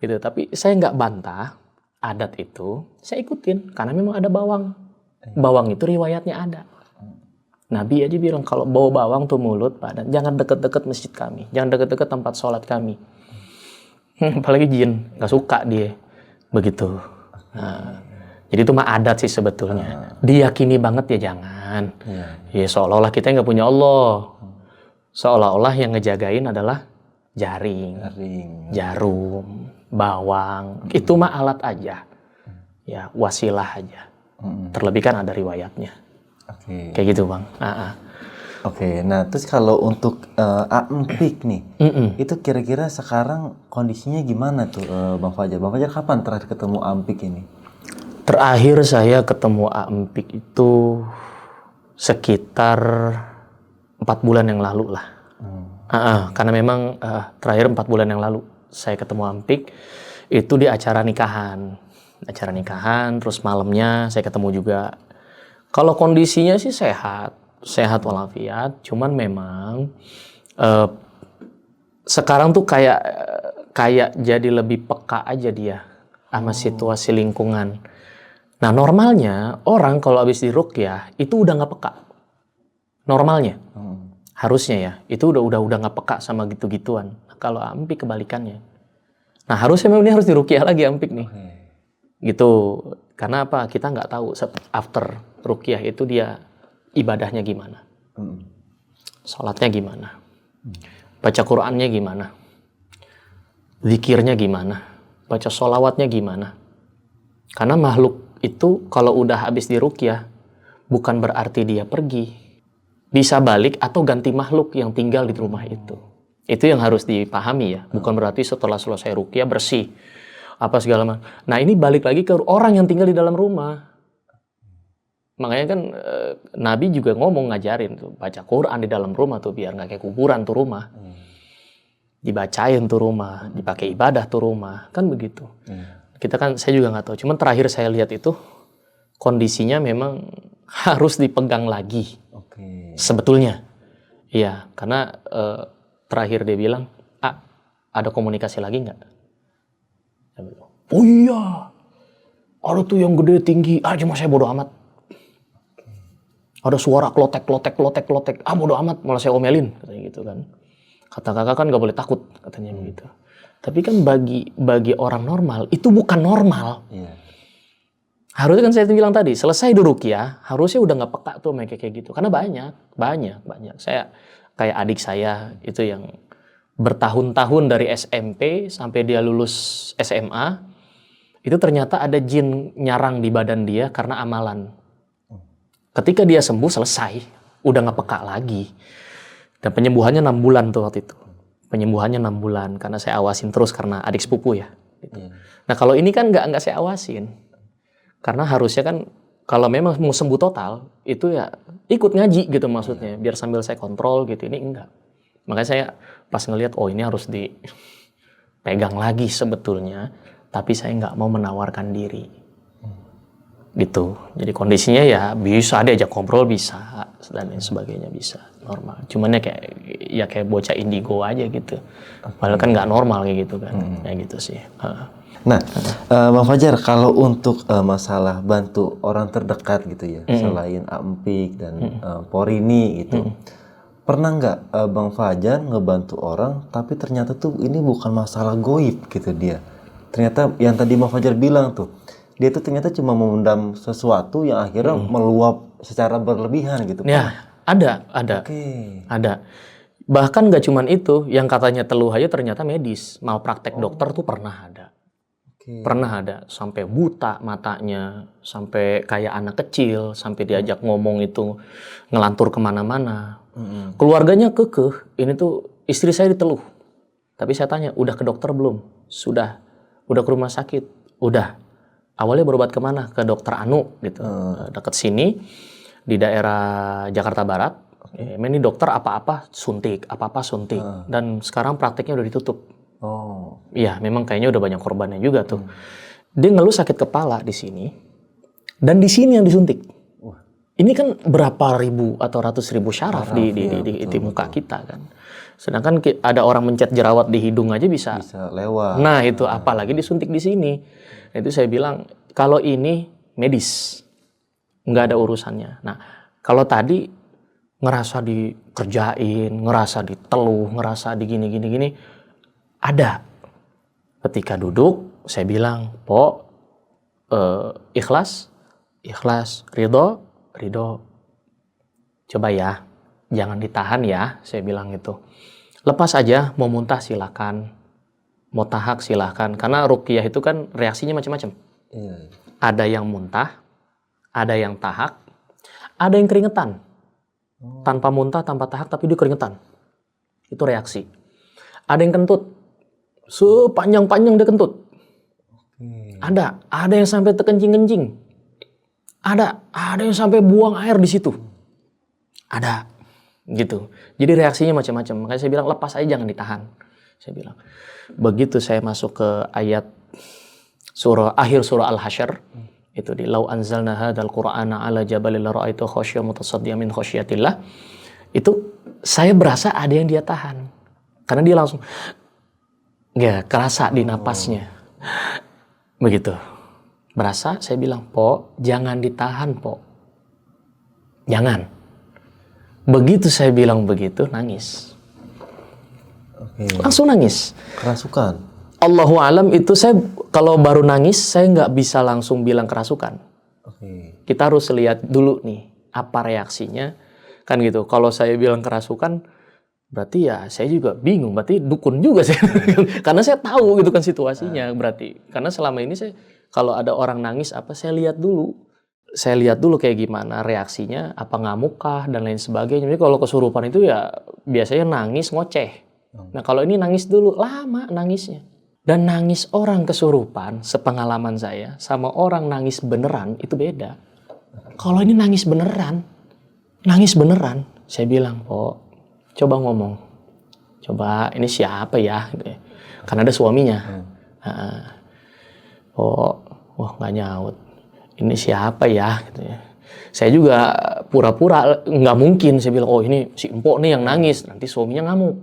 Speaker 1: Gitu. Tapi saya nggak bantah adat itu, saya ikutin karena memang ada bawang. Bawang itu riwayatnya ada. Nabi aja bilang kalau bau bawang tuh mulut, badan, jangan deket-deket masjid kami, jangan deket-deket tempat sholat kami. Apalagi jin, nggak suka dia begitu. Nah, jadi itu mah adat sih sebetulnya. Diyakini banget ya jangan. Ya seolah-olah kita nggak punya Allah. Seolah-olah yang ngejagain adalah jaring, jarum, bawang. Itu mah alat aja. Ya wasilah aja. Terlebih kan ada riwayatnya. Kayak gitu Bang.
Speaker 2: Oke, nah terus kalau untuk Aempik nih, itu kira-kira sekarang kondisinya gimana tuh Bang Fajar? Bang Fajar kapan terakhir ketemu Aempik ini?
Speaker 1: Terakhir saya ketemu Aempik itu sekitar 4 bulan yang lalu lah. Karena memang terakhir 4 bulan yang lalu saya ketemu Aempik itu di acara nikahan. Terus malamnya saya ketemu juga. Kalau kondisinya sih sehat walafiat, cuman memang sekarang tuh kayak jadi lebih peka aja dia sama situasi lingkungan. Nah normalnya orang kalau habis diruqyah itu udah nggak peka. Normalnya, harusnya ya, itu udah nggak peka sama gitu-gituan. Nah, kalau Aempik kebalikannya. Nah harusnya memang ini harus diruqyah lagi Aempik nih, gitu. Karena apa? Kita nggak tahu after ruqyah itu dia ibadahnya gimana, sholatnya gimana, baca Qur'annya gimana, zikirnya gimana, baca sholawatnya gimana. Karena makhluk itu kalau udah habis diruqyah bukan berarti dia pergi, bisa balik atau ganti makhluk yang tinggal di rumah itu. Itu yang harus dipahami ya. Bukan berarti setelah selesai ruqyah bersih apa segala macam. Nah ini balik lagi ke orang yang tinggal di dalam rumah. Makanya kan Nabi juga ngomong ngajarin tuh baca Quran di dalam rumah tuh biar nggak kayak kuburan tuh rumah. Dibacain tuh rumah, dipakai ibadah tuh rumah, kan begitu. Kita kan saya juga nggak tahu. Cuman terakhir saya lihat itu kondisinya memang harus dipegang lagi. Sebetulnya, iya karena terakhir dia bilang, ada komunikasi lagi nggak? Oh iya, ada tuh yang gede tinggi. Cuma saya bodo amat. Ada suara klotek, bodo amat, malah saya omelin, katanya gitu kan. Kata kakak kan nggak boleh takut, katanya begitu. Tapi kan bagi orang normal, itu bukan normal. Harusnya kan saya bilang tadi, selesai ruqyah, harusnya udah nggak peka tuh kayak gitu. Karena banyak. Saya, kayak adik saya, itu yang bertahun-tahun dari SMP sampai dia lulus SMA, itu ternyata ada jin nyarang di badan dia karena amalan. Ketika dia sembuh selesai, udah nggak peka lagi. Dan penyembuhannya 6 bulan tuh waktu itu. Penyembuhannya 6 bulan karena saya awasin terus karena adik sepupu ya. Gitu. Nah kalau ini kan nggak saya awasin, karena harusnya kan kalau memang mau sembuh total itu ya ikut ngaji gitu maksudnya, biar sambil saya kontrol gitu. Ini enggak. Makanya saya pas ngelihat, oh ini harus dipegang lagi sebetulnya, tapi saya nggak mau menawarkan diri. Gitu. Jadi kondisinya ya bisa diajak ngobrol, bisa, dan lain sebagainya, bisa. Normal. Cuman ya kayak bocah indigo aja gitu. Padahal kan nggak normal kayak gitu kan. Ya gitu sih.
Speaker 2: Nah, Bang Fajar, kalau untuk masalah bantu orang terdekat gitu ya, selain Ampik dan Porini gitu, pernah nggak Bang Fajar ngebantu orang, tapi ternyata tuh ini bukan masalah goib gitu dia. Ternyata yang tadi Bang Fajar bilang tuh, dia tuh ternyata cuma memendam sesuatu yang akhirnya meluap secara berlebihan gitu.
Speaker 1: Ya, ada. Ada. Bahkan nggak cuman itu, yang katanya teluh aja ternyata medis. Malpraktek dokter tuh pernah ada. Pernah ada, sampai buta matanya, sampai kayak anak kecil, sampai diajak ngomong itu ngelantur kemana-mana. Keluarganya kekeh, ini tuh istri saya diteluh. Tapi saya tanya, udah ke dokter belum? Sudah. Udah ke rumah sakit? Udah. Awalnya berobat kemana? Ke dokter Anu gitu, dekat sini, di daerah Jakarta Barat. Ini dokter apa-apa suntik, dan sekarang prakteknya udah ditutup.
Speaker 2: Oh.
Speaker 1: Iya, memang kayaknya udah banyak korbannya juga tuh. Dia ngeluh sakit kepala di sini, dan di sini yang disuntik. Ini kan berapa ribu atau ratus ribu syaraf di muka kita kan. Sedangkan ada orang mencet jerawat di hidung aja bisa
Speaker 2: lewat.
Speaker 1: Nah itu apalagi disuntik di sini. Nah, itu saya bilang kalau ini medis, nggak ada urusannya. Nah kalau tadi ngerasa dikerjain, ngerasa diteluh, ngerasa digini, ada. Ketika duduk, saya bilang, ikhlas, ridho. Coba ya, jangan ditahan ya, saya bilang gitu. Lepas aja, mau muntah silakan, mau tahak silakan. Karena ruqyah itu kan reaksinya macam-macam. Ada yang muntah, ada yang tahak, ada yang keringetan. Tanpa muntah, tanpa tahak, tapi dia keringetan. Itu reaksi. Ada yang kentut. Sepanjang-panjang dia kentut. Ada yang sampai terkencing-kencing. Ada yang sampai buang air di situ. Ada. Gitu. Jadi reaksinya macam-macam. Makanya saya bilang lepas aja, jangan ditahan. Saya bilang. Begitu saya masuk ke ayat akhir surah Al-Hasyr, itu di lau anzalna hadzal qur'ana ala jabalin la ra'aitu khasyyan mutasaddian min khasyatillah. Itu saya berasa ada yang dia tahan. Karena dia langsung kerasa di napasnya. Begitu. Berasa, saya bilang, jangan ditahan, Jangan. Begitu saya bilang begitu, nangis. Langsung nangis.
Speaker 2: Kerasukan.
Speaker 1: Allahu alam itu saya kalau baru nangis saya nggak bisa langsung bilang kerasukan. Kita harus lihat dulu nih apa reaksinya kan gitu. Kalau saya bilang kerasukan berarti ya saya juga bingung, berarti dukun juga saya. Karena saya tahu gitu kan situasinya berarti. Karena selama ini saya kalau ada orang nangis saya lihat dulu. Saya lihat dulu kayak gimana reaksinya, apa ngamuk kah dan lain sebagainya. Jadi kalau kesurupan itu ya biasanya nangis ngoceh. Nah kalau ini nangis dulu, lama nangisnya. Dan nangis orang kesurupan, sepengalaman saya, sama orang nangis beneran, itu beda. Kalau ini nangis beneran, saya bilang, coba ngomong. Coba, ini siapa ya? Karena ada suaminya. Nggak nyaut. Ini siapa ya? Saya juga pura-pura, nggak mungkin. Saya bilang, ini si empok nih yang nangis. Nanti suaminya ngamuk.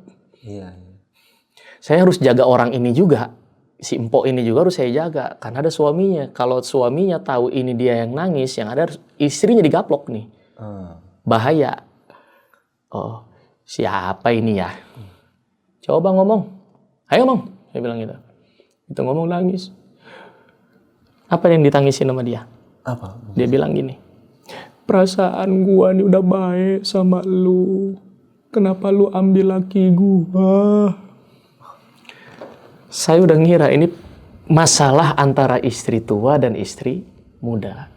Speaker 1: Saya harus jaga orang ini juga. Si empok ini juga harus saya jaga. Karena ada suaminya. Kalau suaminya tahu ini dia yang nangis, yang ada istrinya digaplok nih. Bahaya. Siapa ini ya? Coba ngomong. Ayo ngomong. Saya bilang gitu. Itu ngomong nangis. Apa yang ditangisin sama dia?
Speaker 2: Apa?
Speaker 1: Dia bilang gini. Perasaan gua nih udah baik sama lu. Kenapa lu ambil laki gua? Saya udah ngira ini masalah antara istri tua dan istri muda.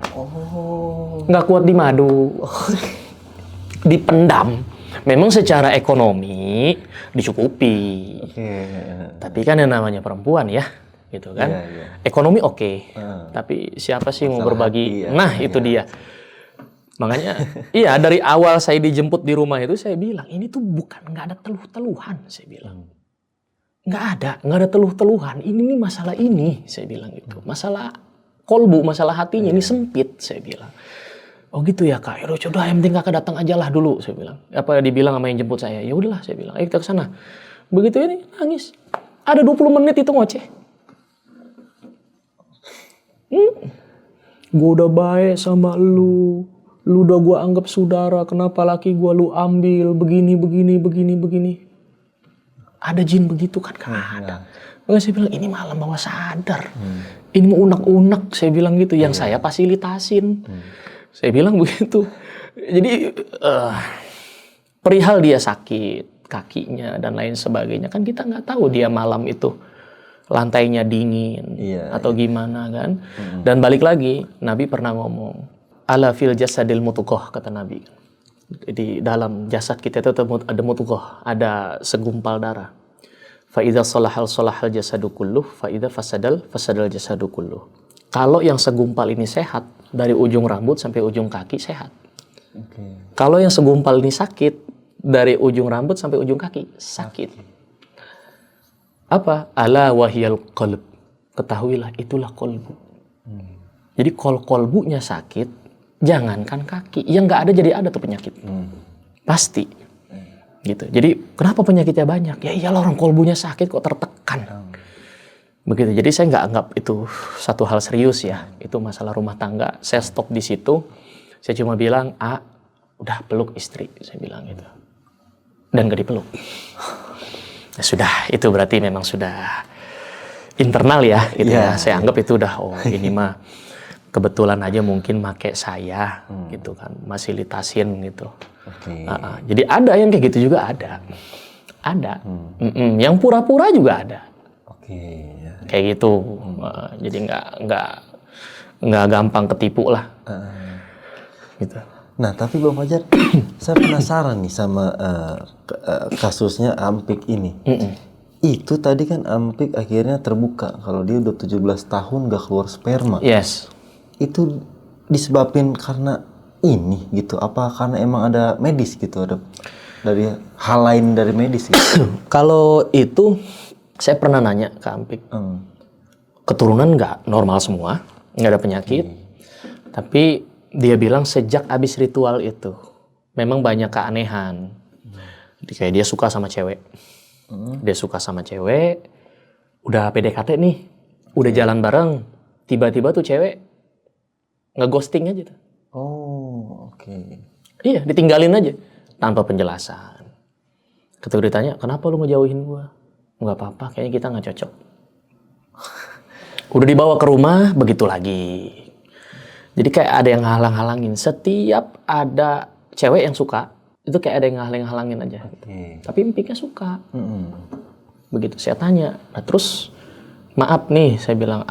Speaker 1: Nggak kuat dimadu. Dipendam. Memang secara ekonomi dicukupi. Tapi kan yang namanya perempuan ya. Gitu kan. Ekonomi oke. Tapi siapa sih mau berbagi?
Speaker 2: Hati, ya.
Speaker 1: Nah itu dia. Makanya, iya dari awal saya dijemput di rumah itu saya bilang, ini tuh nggak ada teluh-teluhan, saya bilang. Nggak ada teluh-teluhan. Ini nih masalah ini, saya bilang gitu. Masalah kolbu, masalah hatinya ini sempit, saya bilang. Oh gitu ya kak, ya udah yang penting kakak datang aja lah dulu, saya bilang. Apa dibilang sama yang jemput saya, ya udahlah saya bilang, ayo kita ke sana. Begitu ini nangis. Ada 20 menit itu ngoceh. Gue udah baik sama lu udah gue anggap saudara, kenapa laki gue lu ambil begini. Ada jin begitu kan? Gak ada. Makanya saya bilang ini malam bawah sadar. Ini mau unek-unek, saya bilang gitu. Yang saya fasilitasin. Saya bilang begitu. Jadi perihal dia sakit kakinya dan lain sebagainya kan kita nggak tahu dia malam itu lantainya dingin atau gimana kan. Dan balik lagi Nabi pernah ngomong ala fil jasadil mutughoh, kata Nabi. Di dalam jasad kita itu ada mutughoh, ada segumpal darah. Fa idza salahal jasadu kulluh, fa idza fasadal jasadu kulluh. Kalau yang segumpal ini sehat, dari ujung rambut sampai ujung kaki sehat. Kalau yang segumpal ini sakit, dari ujung rambut sampai ujung kaki sakit. Apa? Ala wahiyal qalb. Ketahuilah itulah kolbu. Jadi kolbunya sakit, jangankan kaki, yang nggak ada jadi ada tuh penyakit. Pasti. Gitu. Jadi kenapa penyakitnya banyak? Ya iyalah orang kolbunya sakit kok tertekan. Begitu. Jadi saya nggak anggap itu satu hal serius ya. Itu masalah rumah tangga. Saya stop di situ. Saya cuma bilang, udah peluk istri. Saya bilang gitu. Dan gak dipeluk. Ya sudah, itu berarti memang sudah internal ya. Gitu ya. Saya anggap itu udah, ini mah kebetulan aja mungkin make saya gitu kan, fasilitasin gitu. Jadi ada yang kayak gitu juga ada. Yang pura-pura juga ada. Kayak gitu. Jadi nggak gampang ketipu lah. Gitu.
Speaker 2: Nah tapi Bang Fajar, saya penasaran nih sama kasusnya Ampik ini. Itu tadi kan Ampik akhirnya terbuka kalau dia udah 17 tahun gak keluar sperma.
Speaker 1: Yes.
Speaker 2: Itu disebabin karena ini gitu, apa karena emang ada medis gitu, ada dari hal lain dari medis gitu?
Speaker 1: Kalau itu saya pernah nanya ke Ampik, keturunan nggak normal semua, nggak ada penyakit, tapi dia bilang sejak abis ritual itu memang banyak keanehan. Kayak dia suka sama cewek, udah PDKT nih, udah jalan bareng, tiba-tiba tuh cewek nge-ghosting aja tuh. Iya, ditinggalin aja tanpa penjelasan. Ketika ditanya, kenapa lu ngejauhin gua? Nggak apa-apa, kayaknya kita nggak cocok. Udah dibawa ke rumah, begitu lagi. Jadi kayak ada yang halang-halangin. Setiap ada cewek yang suka, itu kayak ada yang halang-halangin aja. Tapi Empiknya suka. Begitu saya tanya, nah terus maaf nih, saya bilang,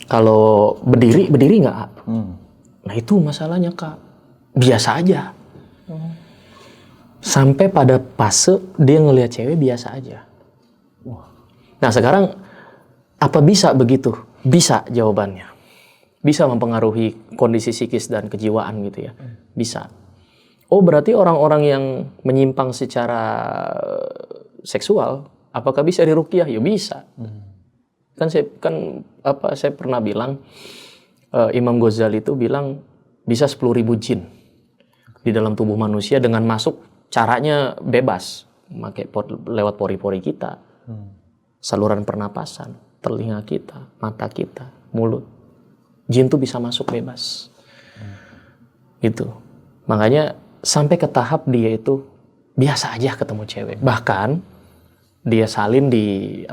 Speaker 1: kalau berdiri nggak? Nah itu masalahnya Kak, biasa aja. Sampai pada fase dia ngelihat cewek biasa aja. Nah sekarang apa bisa begitu? Bisa jawabannya. Bisa mempengaruhi kondisi psikis dan kejiwaan gitu ya. Bisa. Oh berarti orang-orang yang menyimpang secara seksual, apakah bisa diruqyah? Ya bisa. Saya pernah bilang Imam Ghazali itu bilang bisa 10.000 jin di dalam tubuh manusia dengan masuk, caranya bebas, lewat pori-pori kita, saluran pernapasan, telinga kita, mata kita, mulut. Jin tuh bisa masuk bebas. Gitu. Makanya sampai ke tahap dia itu biasa aja ketemu cewek. Bahkan dia salin di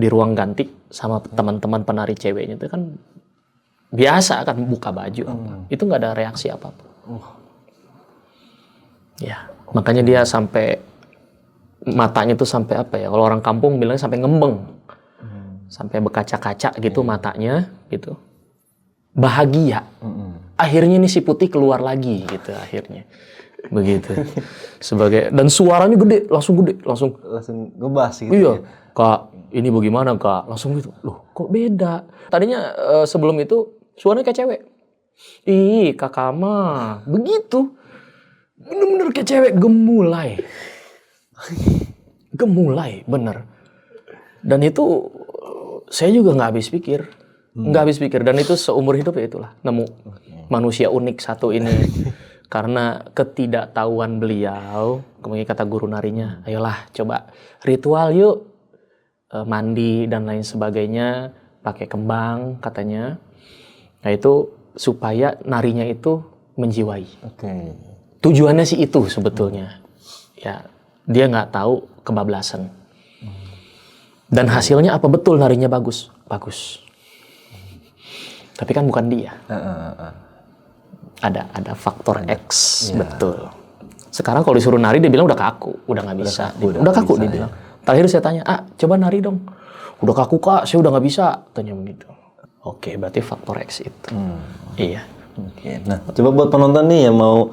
Speaker 1: ruang ganti sama teman-teman penari ceweknya itu kan biasa kan buka baju itu nggak ada reaksi apapun. Ya, makanya dia sampai matanya tuh sampai kalau orang kampung bilangnya sampai ngembeng. Sampai berkaca-kaca gitu matanya gitu. Bahagia. Akhirnya nih si putih keluar lagi gitu akhirnya. Begitu. Dan suaranya langsung
Speaker 2: ngebas gitu.
Speaker 1: Iya.
Speaker 2: Ya?
Speaker 1: Kak, ini bagaimana Kak? Langsung gitu. Loh, kok beda? Tadinya sebelum itu suaranya kayak cewek. Ih, kakak mah begitu. Bener-bener kayak cewek gemulai. Gemulai, bener. Dan itu saya juga nggak habis pikir. Nggak habis pikir. Dan itu seumur hidup ya itulah. Nemu manusia unik satu ini. Karena ketidaktahuan beliau, kemudian kata guru narinya, ayolah coba ritual yuk. Mandi dan lain sebagainya, pakai kembang katanya. Nah itu supaya narinya itu menjiwai. Tujuannya sih itu sebetulnya. Ya, dia nggak tahu kebablasan. Dan hasilnya apa betul narinya bagus? Bagus. Tapi kan bukan dia. Ada faktor X, betul. Sekarang kalau disuruh nari dia bilang udah kaku, udah nggak bisa. Udah kaku dia bilang. Terakhir saya tanya, coba nari dong. Udah kaku kak, saya udah nggak bisa. Tanya begitu. Oke, berarti faktor X itu. Iya.
Speaker 2: Oke, nah coba buat penonton nih yang mau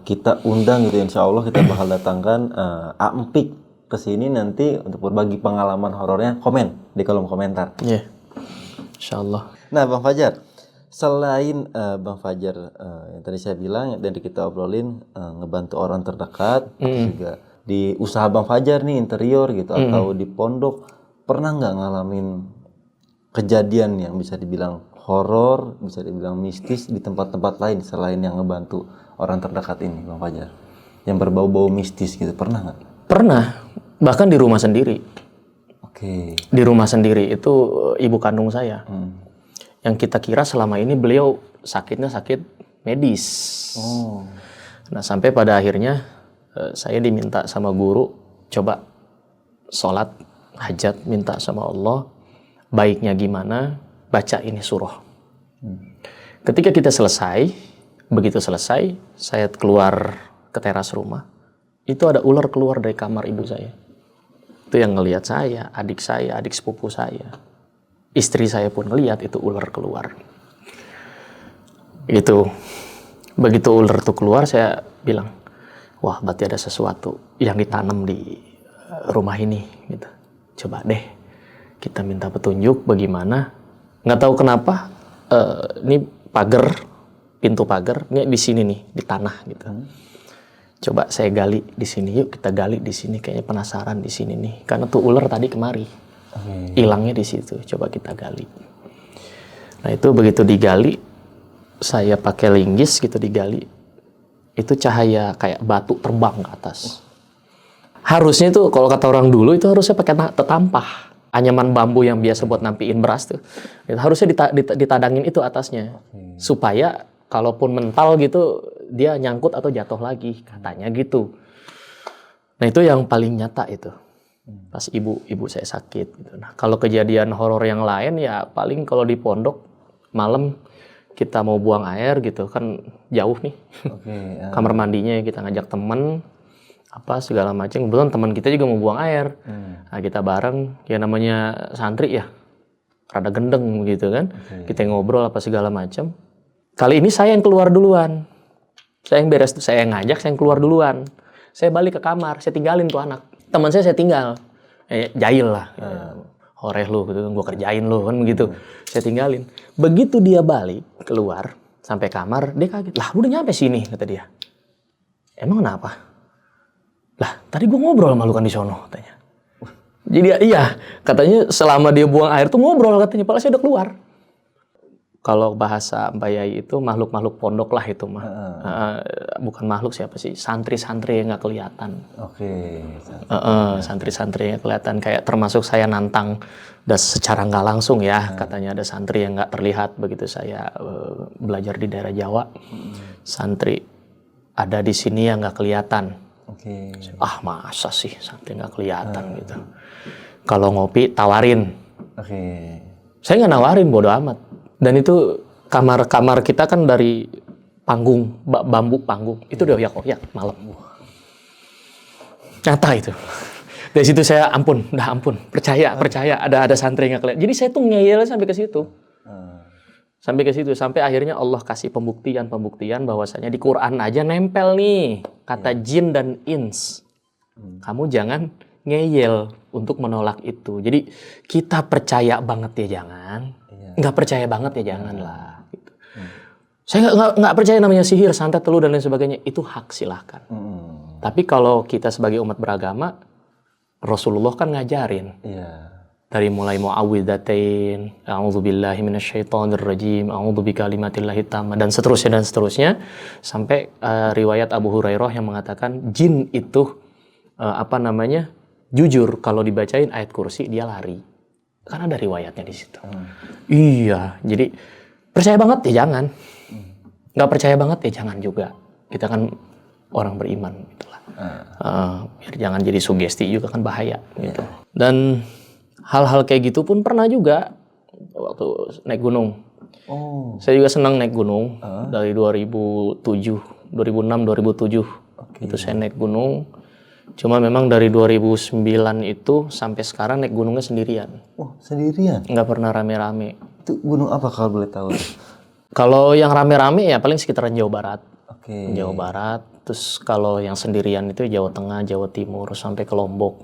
Speaker 2: kita undang gitu, insya Allah kita bakal datangkan Ampik ke sini nanti untuk berbagi pengalaman horornya, komen di kolom komentar.
Speaker 1: Iya, insya Allah.
Speaker 2: Nah Bang Fajar, selain Bang Fajar yang tadi saya bilang dan kita obrolin ngebantu orang terdekat, terus juga di usaha Bang Fajar nih interior gitu atau di pondok, pernah nggak ngalamin kejadian yang bisa dibilang horor, bisa dibilang mistis di tempat-tempat lain selain yang ngebantu orang terdekat ini, Bang Fajar? Yang berbau-bau mistis gitu, pernah nggak?
Speaker 1: Pernah, bahkan di rumah sendiri.
Speaker 2: Oke.
Speaker 1: Di rumah sendiri itu ibu kandung saya. Yang kita kira selama ini beliau sakitnya sakit medis. Nah sampai pada akhirnya saya diminta sama guru, coba sholat hajat, minta sama Allah, baiknya gimana? Baca ini surah. Ketika kita selesai, begitu selesai, saya keluar ke teras rumah. Itu ada ular keluar dari kamar ibu saya. Itu yang ngelihat saya, adik sepupu saya. Istri saya pun ngelihat itu ular keluar. Itu begitu ular itu keluar, saya bilang, wah berarti ada sesuatu yang ditanam di rumah ini. Gitu. Coba deh kita minta petunjuk bagaimana. Nggak tahu kenapa ini pagar, pintu pagar ini di sini nih, di tanah gitu. Coba saya gali di sini, yuk kita gali di sini, kayaknya penasaran di sini nih. Karena tuh ular tadi kemari, hilangnya di situ. Coba kita gali. Nah itu begitu digali, saya pakai linggis gitu digali, itu cahaya kayak batu terbang ke atas. Harusnya tuh kalau kata orang dulu itu harusnya pakai tetampah. Anyaman bambu yang biasa buat nampiin beras tuh. Harusnya ditadangin itu atasnya. Supaya kalaupun mental gitu, dia nyangkut atau jatuh lagi. Katanya gitu. Nah itu yang paling nyata itu. Pas ibu saya sakit. Gitu. Nah kalau kejadian horor yang lain ya paling kalau di pondok, malam kita mau buang air gitu. Kan jauh nih. Kamar mandinya kita ngajak temen. Apa segala macam, kebetulan teman kita juga mau buang air. Nah kita bareng, ya namanya santri ya, rada gendeng gitu kan. Kita ngobrol apa segala macam. Kali ini saya yang keluar duluan. Saya yang beres, saya yang ngajak, saya yang keluar duluan. Saya balik ke kamar, saya tinggalin tuh anak. Teman saya tinggal. Jahil lah. Horeh lu gitu kan, gua kerjain lu kan begitu. Saya tinggalin. Begitu dia balik keluar sampai kamar, dia kaget. Lah, udah nyampe sini kata dia. Emang kenapa? Lah, tadi gue ngobrol sama lu kan di sono, katanya. Jadi iya, katanya selama dia buang air tuh ngobrol katanya, padahal saya udah keluar. Kalau bahasa Mbak Yai itu makhluk-makhluk pondok lah itu mah. Bukan makhluk siapa sih, santri-santri yang nggak kelihatan. Santri-santri yang kelihatan, kayak termasuk saya nantang dan secara nggak langsung ya, katanya ada santri yang nggak terlihat begitu saya belajar di daerah Jawa. Santri ada di sini yang nggak kelihatan. Masa sih santri nggak kelihatan gitu. Kalau ngopi tawarin. Saya nggak nawarin, bodo amat. Dan itu kamar kita kan dari panggung, bambu panggung. Itu udah oyak-oyak malam. Nyata itu. Dari situ saya ampun, percaya ada santri nggak kelihatan. Jadi saya tuh ngeyel sampai ke situ. Sampai akhirnya Allah kasih pembuktian bahwasanya di Quran aja nempel nih kata jin dan ins. Kamu jangan ngeyel untuk menolak itu. Jadi kita percaya banget ya jangan, nggak percaya banget ya jangan lah. Gitu. Saya nggak percaya namanya sihir, santet, teluh dan lain sebagainya. Itu hak, silahkan. Tapi kalau kita sebagai umat beragama, Rasulullah kan ngajarin.
Speaker 2: Iya.
Speaker 1: Dari mulai mu'awwidzatain, a'udzubillahi minasyaitonirrajim, a'udzubikalimatillahi tammah, dan seterusnya sampai riwayat Abu Hurairah yang mengatakan jin itu jujur kalau dibacain ayat kursi dia lari. Kan ada riwayatnya di situ. Iya, jadi percaya banget ya jangan. Nggak percaya banget ya jangan juga. Kita kan orang beriman gitulah. Biar jangan jadi sugesti juga kan bahaya gitu. Dan hal-hal kayak gitu pun pernah juga waktu naik gunung. Saya juga senang naik gunung dari 2006, 2007. Itu saya naik gunung. Cuma memang dari 2009 itu sampai sekarang naik gunungnya sendirian.
Speaker 2: Oh, sendirian?
Speaker 1: Nggak pernah rame-rame.
Speaker 2: Itu gunung apa kalau boleh tahu?
Speaker 1: Kalau yang rame-rame ya paling sekitaran Jawa Barat.
Speaker 2: Oke.
Speaker 1: Jawa Barat. Terus kalau yang sendirian itu Jawa Tengah, Jawa Timur, sampai ke Lombok.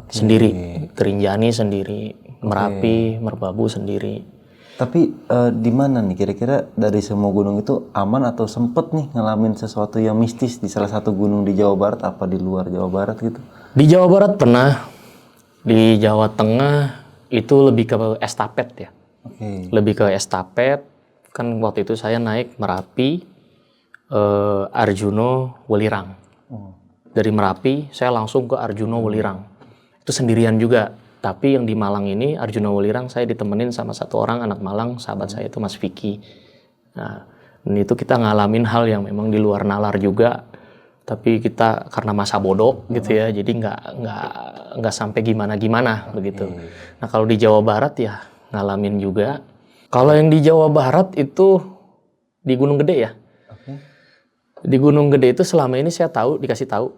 Speaker 1: Sendiri. Rinjani sendiri. Merapi, Merbabu sendiri.
Speaker 2: Tapi di mana nih kira-kira dari semua gunung itu aman atau sempet nih ngalamin sesuatu yang mistis di salah satu gunung di Jawa Barat apa di luar Jawa Barat gitu?
Speaker 1: Di Jawa Barat pernah. Di Jawa Tengah itu lebih ke estafet ya. Lebih ke estafet. Kan waktu itu saya naik Merapi, Arjuno, Welirang. Dari Merapi saya langsung ke Arjuno, Welirang. Itu sendirian juga. Tapi yang di Malang ini, Arjuna Welirang, saya ditemenin sama satu orang anak Malang, sahabat saya itu Mas Vicky. Nah, itu kita ngalamin hal yang memang di luar nalar juga. Tapi kita karena masa bodoh gitu ya, jadi nggak sampai gimana begitu. Nah kalau di Jawa Barat ya ngalamin juga. Kalau yang di Jawa Barat itu di Gunung Gede ya. Di Gunung Gede itu selama ini saya dikasih tahu,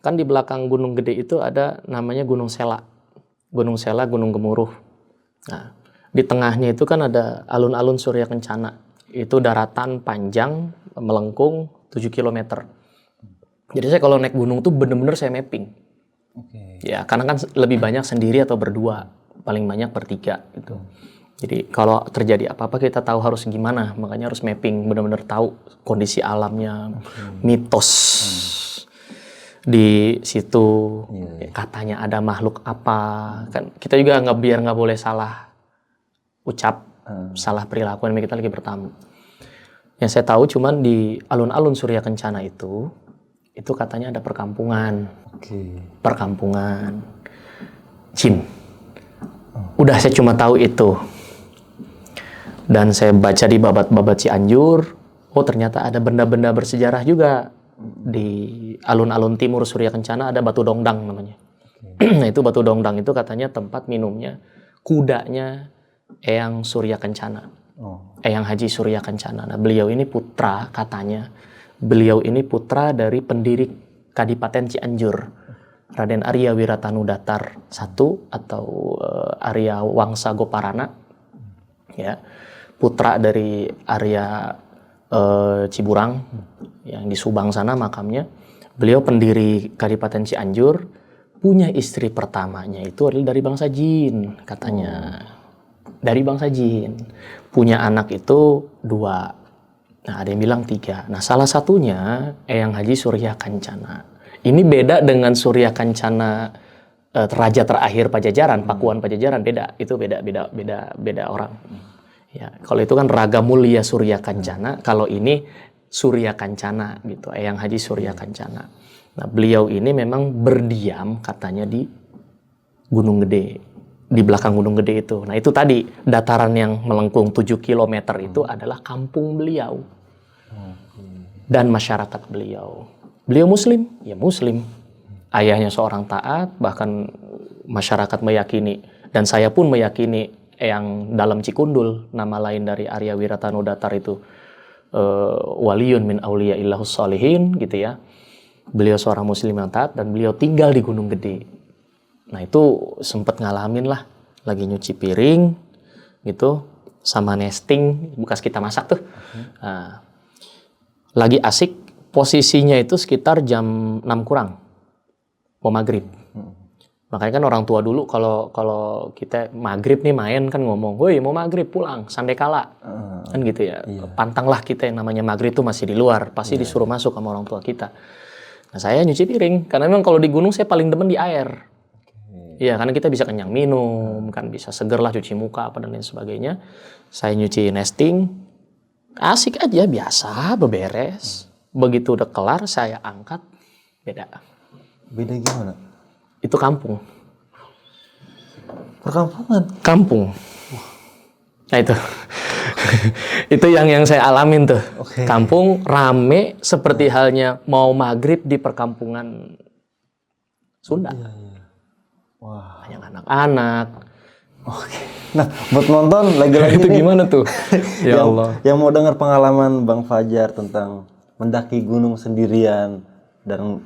Speaker 1: kan di belakang Gunung Gede itu ada namanya Gunung Sela. Gunung Sela, Gunung Gemuruh. Nah, di tengahnya itu kan ada alun-alun Surya Kencana. Itu daratan panjang, melengkung 7 km. Jadi saya kalau naik gunung tuh bener-bener saya mapping. Ya, karena kan lebih banyak sendiri atau berdua. Paling banyak bertiga gitu. Jadi kalau terjadi apa-apa kita tahu harus gimana. Makanya harus mapping, bener-bener tahu kondisi alamnya, mitos. Di situ katanya ada makhluk apa, kan kita juga biar nggak boleh salah ucap, salah perilaku, kita lagi bertamu. Yang saya tahu cuman di alun-alun Surya Kencana itu katanya ada perkampungan, perkampungan jin. Udah saya cuma tahu itu, dan saya baca di babat-babat Cianjur, oh ternyata ada benda-benda bersejarah juga. Di alun-alun timur Surya Kencana ada Batu Dongdang namanya. Nah itu Batu Dongdang itu katanya tempat minumnya kudanya Eyang Surya Kencana. Eyang Haji Surya Kencana. Nah beliau ini putra katanya. Beliau ini putra dari pendiri Kadipaten Cianjur. Raden Arya Wiratanudatar I atau Arya Wangsa Goparana. Ya, putra dari Arya Ciburang yang di Subang sana makamnya. Beliau pendiri Kadipaten Cianjur, punya istri pertamanya itu adalah dari bangsa jin katanya. Dari bangsa jin. Punya anak itu 2. Nah, ada yang bilang 3. Nah, salah satunya Eyang Haji Surya Kencana. Ini beda dengan Surya Kencana raja terakhir Pajajaran, Pakuan Pajajaran, beda. Itu beda orang. Ya, kalau itu kan Raga Mulia Surya Kencana, kalau ini Surya Kencana gitu, Eyang Haji Surya Kencana. Nah, beliau ini memang berdiam katanya di Gunung Gede, di belakang Gunung Gede itu. Nah, itu tadi dataran yang melengkung 7 km itu adalah kampung beliau. Dan masyarakat beliau. Beliau muslim? Ya muslim. Ayahnya seorang taat, bahkan masyarakat meyakini, dan saya pun meyakini yang dalam Cikundul, nama lain dari Arya Wiratanudatar itu waliyun min auliya illahus sholihin gitu ya. Beliau seorang muslim yang taat dan beliau tinggal di Gunung Gede. Nah itu sempat ngalamin lah, lagi nyuci piring gitu, sama nesting, bekas kita masak tuh. Nah, lagi asik, posisinya itu sekitar jam 6 kurang, mau maghrib. Makanya kan orang tua dulu kalau kita maghrib nih main kan ngomong, woi mau maghrib pulang, sandekala. Kan gitu ya. Pantanglah kita yang namanya maghrib itu masih di luar. Pasti disuruh masuk sama orang tua kita. Nah saya nyuci piring. Karena memang kalau di gunung saya paling demen di air. Iya karena kita bisa kenyang minum, kan bisa seger lah cuci muka apa dan lain sebagainya. Saya nyuci nesting, asik aja biasa beberes. Begitu udah kelar saya angkat, beda.
Speaker 2: Beda gimana?
Speaker 1: Itu kampung.
Speaker 2: Perkampungan.
Speaker 1: Kampung. Nah itu. Itu yang saya alamin tuh. Kampung rame seperti halnya mau maghrib di perkampungan Sunda.
Speaker 2: Wah.
Speaker 1: Banyak anak-anak.
Speaker 2: Oke. Nah, buat nonton lagi-lagi
Speaker 1: Itu
Speaker 2: nih,
Speaker 1: gimana tuh? Ya Allah.
Speaker 2: yang mau dengar pengalaman Bang Fajar tentang mendaki gunung sendirian dan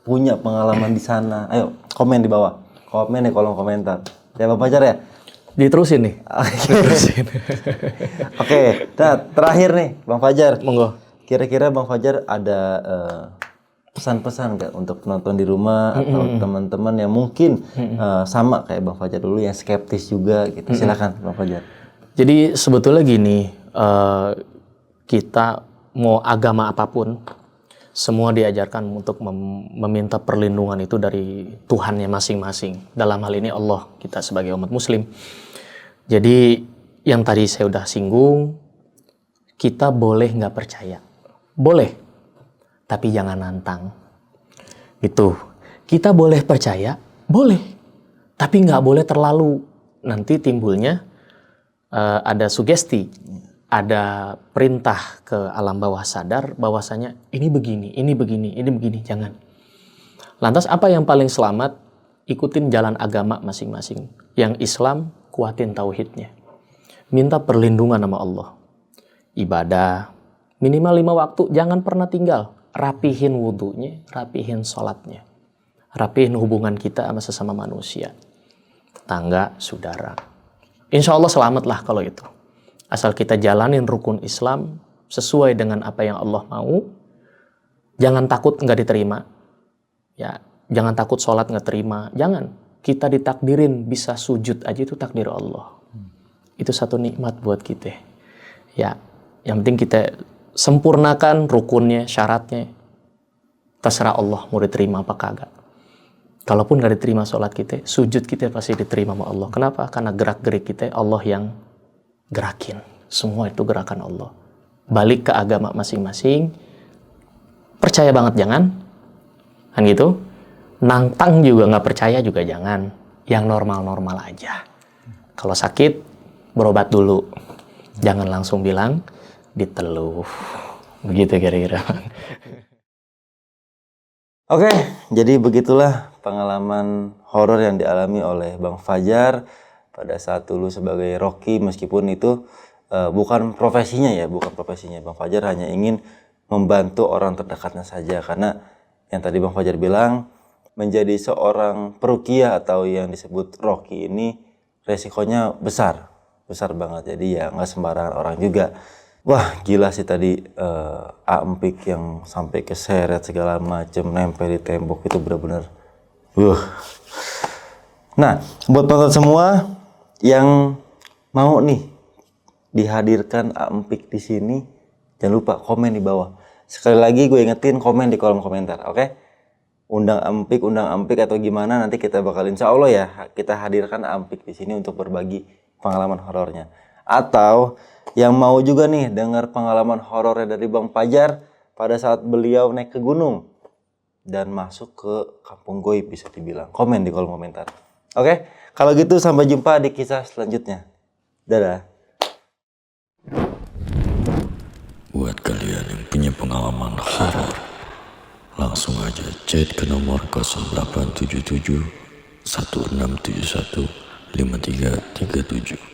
Speaker 2: punya pengalaman di sana, ayo komen di bawah, komen di kolom komentar. Ya Bang Fajar ya.
Speaker 1: Diterusin nih. Diterusin.
Speaker 2: Oke, nah terakhir nih Bang Fajar.
Speaker 1: Monggo.
Speaker 2: Kira-kira Bang Fajar ada pesan-pesan nggak untuk penonton di rumah atau teman-teman yang mungkin sama kayak Bang Fajar dulu yang skeptis juga gitu. Silakan Bang Fajar.
Speaker 1: Jadi sebetulnya gini, kita mau agama apapun, semua diajarkan untuk meminta perlindungan itu dari Tuhannya masing-masing. Dalam hal ini Allah, kita sebagai umat muslim. Jadi yang tadi saya udah singgung, kita boleh nggak percaya. Boleh, tapi jangan nantang. Gitu. Kita boleh percaya, boleh. Tapi nggak boleh terlalu. Nanti timbulnya ada sugesti. Ada perintah ke alam bawah sadar bahwasanya ini begini, ini begini, ini begini, jangan. Lantas apa yang paling selamat? Ikutin jalan agama masing-masing. Yang Islam, kuatin tauhidnya. Minta perlindungan sama Allah. Ibadah, minimal 5 waktu, jangan pernah tinggal. Rapihin wudunya, rapihin sholatnya. Rapihin hubungan kita sama sesama manusia. Tetangga, saudara. Insya Allah selamatlah kalau itu. Asal kita jalanin rukun Islam sesuai dengan apa yang Allah mau. Jangan takut nggak diterima. Ya, jangan takut sholat nggak terima. Jangan. Kita ditakdirin bisa sujud aja itu takdir Allah. Itu satu nikmat buat kita. Ya, yang penting kita sempurnakan rukunnya, syaratnya. Terserah Allah mau diterima apa kagak. Kalaupun nggak diterima sholat kita, sujud kita pasti diterima sama Allah. Kenapa? Karena gerak-gerik kita Allah yang gerakin. Semua itu gerakan Allah. Balik ke agama masing-masing. Percaya banget jangan. Kan gitu. Nantang juga nggak percaya juga jangan. Yang normal-normal aja. Kalau sakit, berobat dulu. Jangan langsung bilang diteluh. Begitu kira-kira.
Speaker 2: Oke, jadi begitulah pengalaman horor yang dialami oleh Bang Fajar pada saat dulu sebagai Rocky, meskipun itu bukan profesinya ya, bukan profesinya. Bang Fajar hanya ingin membantu orang terdekatnya saja, karena yang tadi Bang Fajar bilang, menjadi seorang peruqyah atau yang disebut Rocky ini resikonya besar banget. Jadi ya nggak sembarangan orang juga. Wah gila sih tadi Aempik yang sampai keseret segala macam, nempel di tembok, itu benar-benar. Nah buat penonton semua yang mau nih dihadirkan Aempik di sini, jangan lupa komen di bawah. Sekali lagi gue ingetin, komen di kolom komentar, oke? Undang Aempik atau gimana, nanti kita bakal insya Allah ya kita hadirkan Aempik di sini untuk berbagi pengalaman horornya. Atau yang mau juga nih dengar pengalaman horornya dari Bang Fajar pada saat beliau naik ke gunung dan masuk ke kampung goib bisa dibilang, komen di kolom komentar. Oke, kalau gitu sampai jumpa di kisah selanjutnya. Dadah.
Speaker 4: Buat kalian yang punya pengalaman horor, langsung aja chat ke nomor 0877 1671 5337.